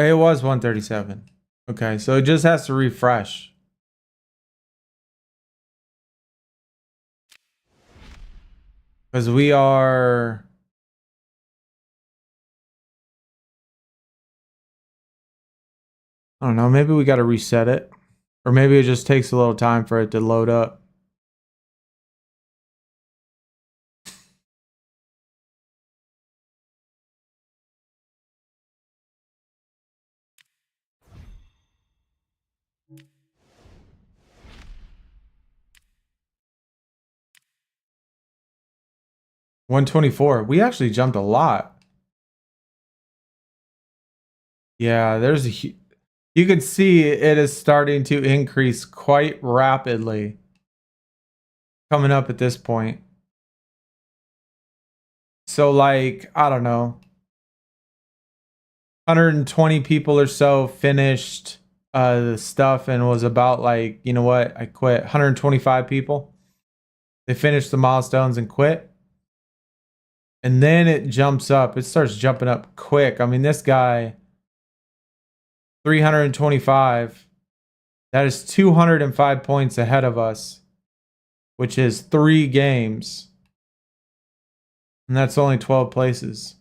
It was 137. Okay, so it just has to refresh. Because we are... I don't know, maybe we got to reset it. Or maybe it just takes a little time for it to load up. $124. We actually jumped a lot. Yeah, there's a... You can see it is starting to increase quite rapidly. Coming up at this point. So like, I don't know. 120 people or so finished the stuff and was about like, you know what, I quit. 125 people. They finished the milestones and quit. And then it jumps up. It starts jumping up quick. I mean, this guy, 325. That is 205 points ahead of us, which is 3 games. And that's only 12 places.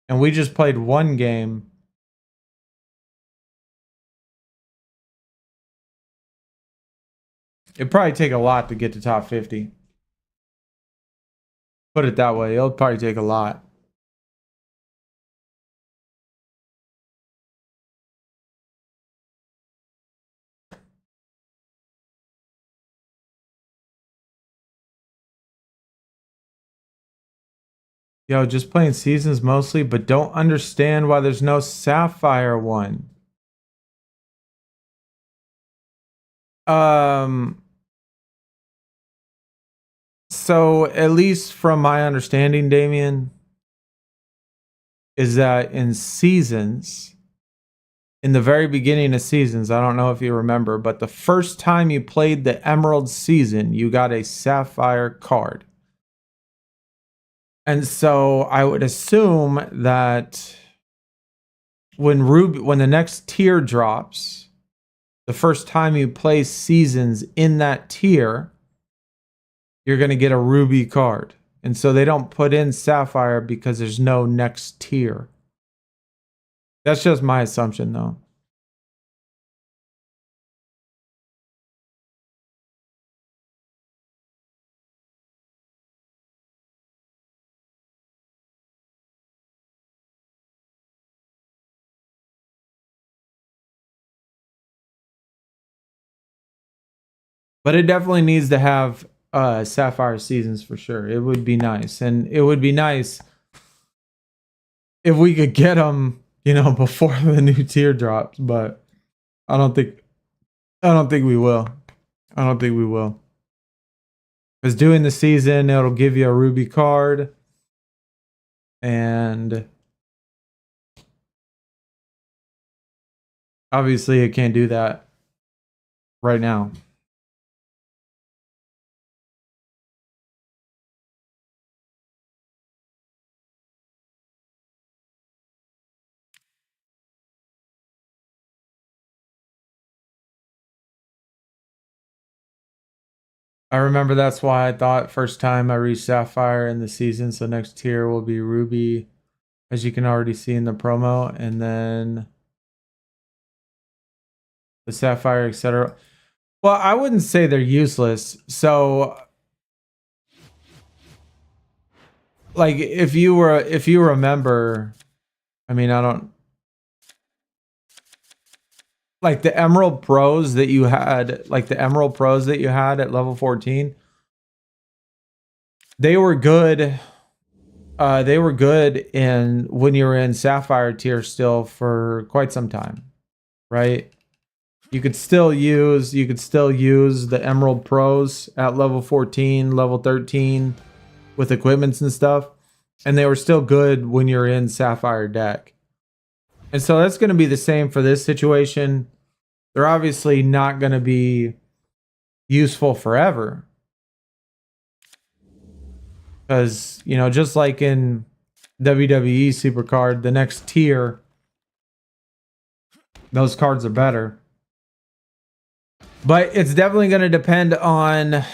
And we just played 1 game. It'd probably take a lot to get to top 50. Put it that way. It'll probably take a lot. Yo, just playing seasons mostly, but don't understand why there's no Sapphire one. So at least from my understanding, Damien, is that in seasons, in the very beginning of seasons, I don't know if you remember, but the first time you played the Emerald season, you got a Sapphire card. And so I would assume that when the next tier drops, the first time you play seasons in that tier, you're going to get a Ruby card. And so they don't put in Sapphire because there's no next tier. That's just my assumption, though. But it definitely needs to have Sapphire seasons for sure. It would be nice. And it would be nice if we could get them, before the new tier drops, but I don't think we will. I don't think we will. Because doing the season, it'll give you a Ruby card. And obviously it can't do that right now. I remember that's why I thought first time I reached Sapphire in the season, so next tier will be Ruby, as you can already see in the promo, and then the Sapphire, etc. Well, I wouldn't say they're useless. So, like, if you remember, I mean, I don't like the Emerald Pros that you had, at level 14. They were good. They were good in when you were in Sapphire tier still for quite some time, right? You could still use the Emerald Pros at level 14, level 13 with equipments and stuff, and they were still good when you're in Sapphire deck. And so that's going to be the same for this situation. They're obviously not going to be useful forever. Because, just like in WWE Supercard, the next tier, those cards are better. But it's definitely going to depend on,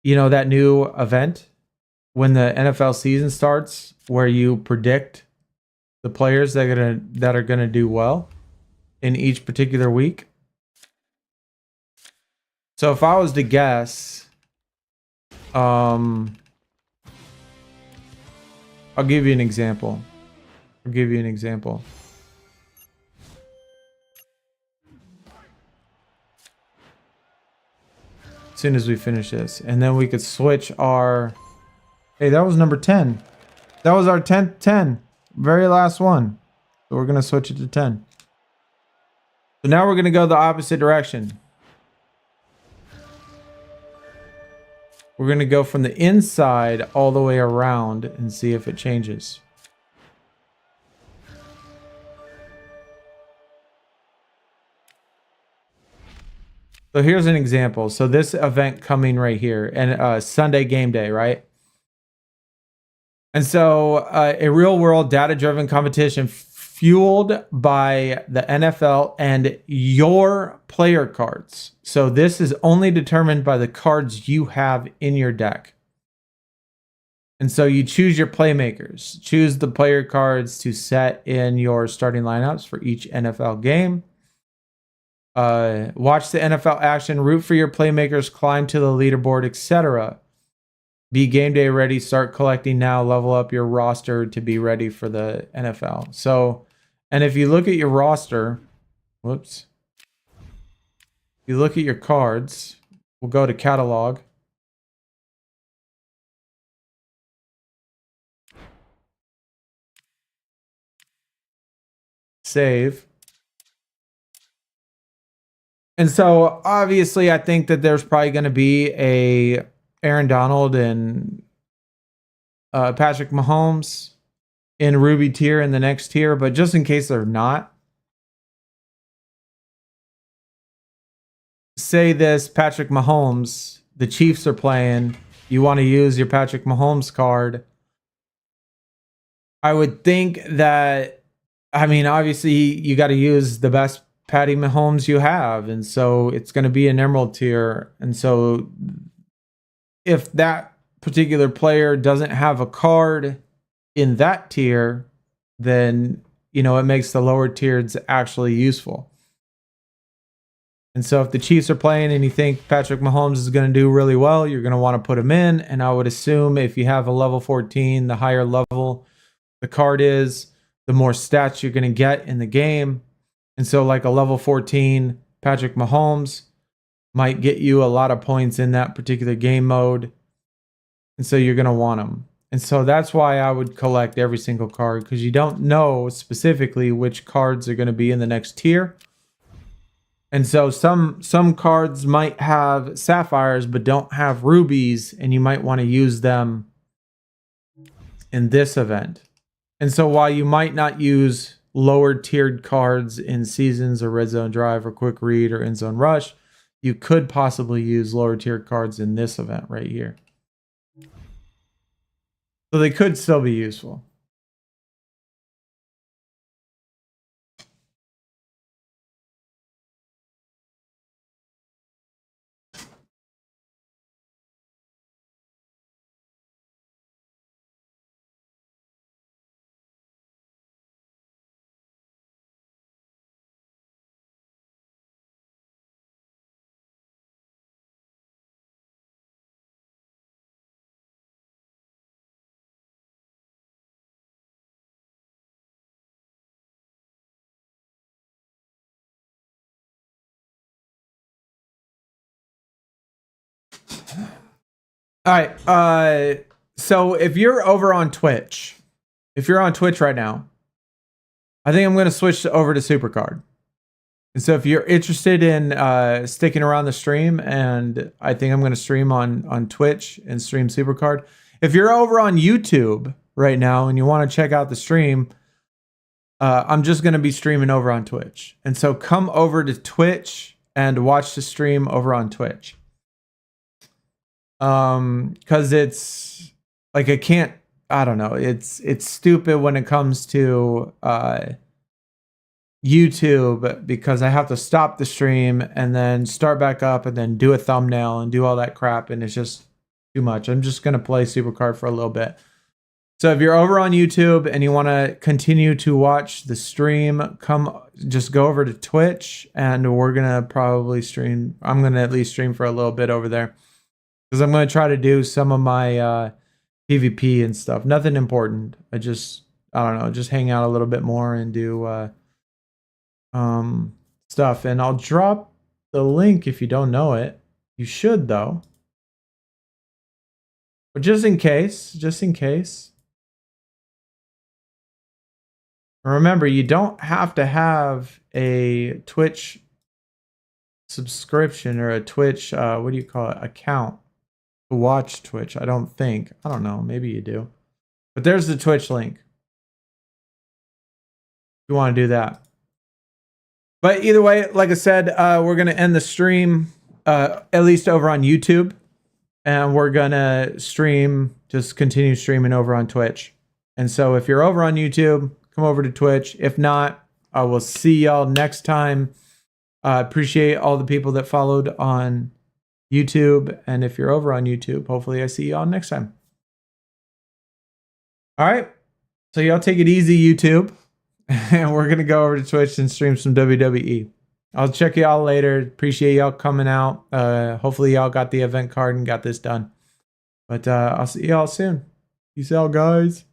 that new event when the NFL season starts, where you predict the players that are gonna do well in each particular week. So if I was to guess, I'll give you an example. As soon as we finish this, and then we could switch our. Hey, that was number 10. That was our 10. Very last one. So we're gonna switch it to 10. So now we're gonna go the opposite direction. We're going to go from the inside all the way around and see if it changes. So here's an example. So this event coming right here, and Sunday game day, right? And so a real world data driven competition fueled by the NFL and your player cards. So this is only determined by the cards you have in your deck. And so you choose your playmakers, choose the player cards to set in your starting lineups for each NFL game. Watch the NFL action, root for your playmakers, climb to the leaderboard, etc. Be game day ready, start collecting now, level up your roster to be ready for the NFL. So, and if you look at your roster, you look at your cards, we'll go to catalog. save. And so obviously I think that there's probably going to be a Aaron Donald and Patrick Mahomes in Ruby tier in the next tier, but just in case they're not, say this Patrick Mahomes, the Chiefs are playing, you want to use your Patrick Mahomes card. I would think that, I mean, obviously you got to use the best Patty Mahomes you have, and so it's going to be an Emerald tier. And so if that particular player doesn't have a card in that tier, then, you know, it makes the lower tiers actually useful. And so if the Chiefs are playing and you think Patrick Mahomes is going to do really well, you're going to want to put him in. And I would assume if you have a level 14, the higher level the card is, the more stats you're going to get in the game. And so like a level 14 Patrick Mahomes might get you a lot of points in that particular game mode. And so you're going to want them. And so that's why I would collect every single card, because you don't know specifically which cards are going to be in the next tier. And so some cards might have sapphires but don't have rubies, and you might want to use them in this event. And so while you might not use lower tiered cards in Seasons or Red Zone Drive or Quick Read or End Zone Rush, you could possibly use lower tiered cards in this event right here. So they could still be useful. All right. So if you're over on Twitch, if you're on Twitch right now, I think I'm going to switch over to Supercard. And so if you're interested in sticking around the stream, and I think I'm going to stream on Twitch and stream Supercard. If you're over on YouTube right now and you want to check out the stream, I'm just going to be streaming over on Twitch. And so come over to Twitch and watch the stream over on Twitch. Because it's like I don't know, it's stupid when it comes to YouTube, because I have to stop the stream and then start back up and then do a thumbnail and do all that crap, and it's just too much. I'm just gonna play Supercard for a little bit. So if you're over on YouTube and you want to continue to watch the stream, just go over to Twitch, and we're gonna probably stream. I'm gonna at least stream for a little bit over there, because I'm going to try to do some of my PvP and stuff. Nothing important. I don't know, just hang out a little bit more and do stuff. And I'll drop the link if you don't know it. You should, though. But just in case. Remember, you don't have to have a Twitch subscription or a Twitch, what do you call it, account to watch Twitch. I don't think. I don't know. Maybe you do. But there's the Twitch link. If you want to do that. But either way, like I said, we're going to end the stream, at least over on YouTube. And we're going to just continue streaming over on Twitch. And so if you're over on YouTube, come over to Twitch. If not, I will see y'all next time. Appreciate all the people that followed on YouTube. And if you're over on YouTube, hopefully I see y'all next time. All right. So y'all take it easy, YouTube. And we're going to go over to Twitch and stream some WWE. I'll check y'all later. Appreciate y'all coming out. Hopefully y'all got the event card and got this done. But I'll see y'all soon. Peace out, guys.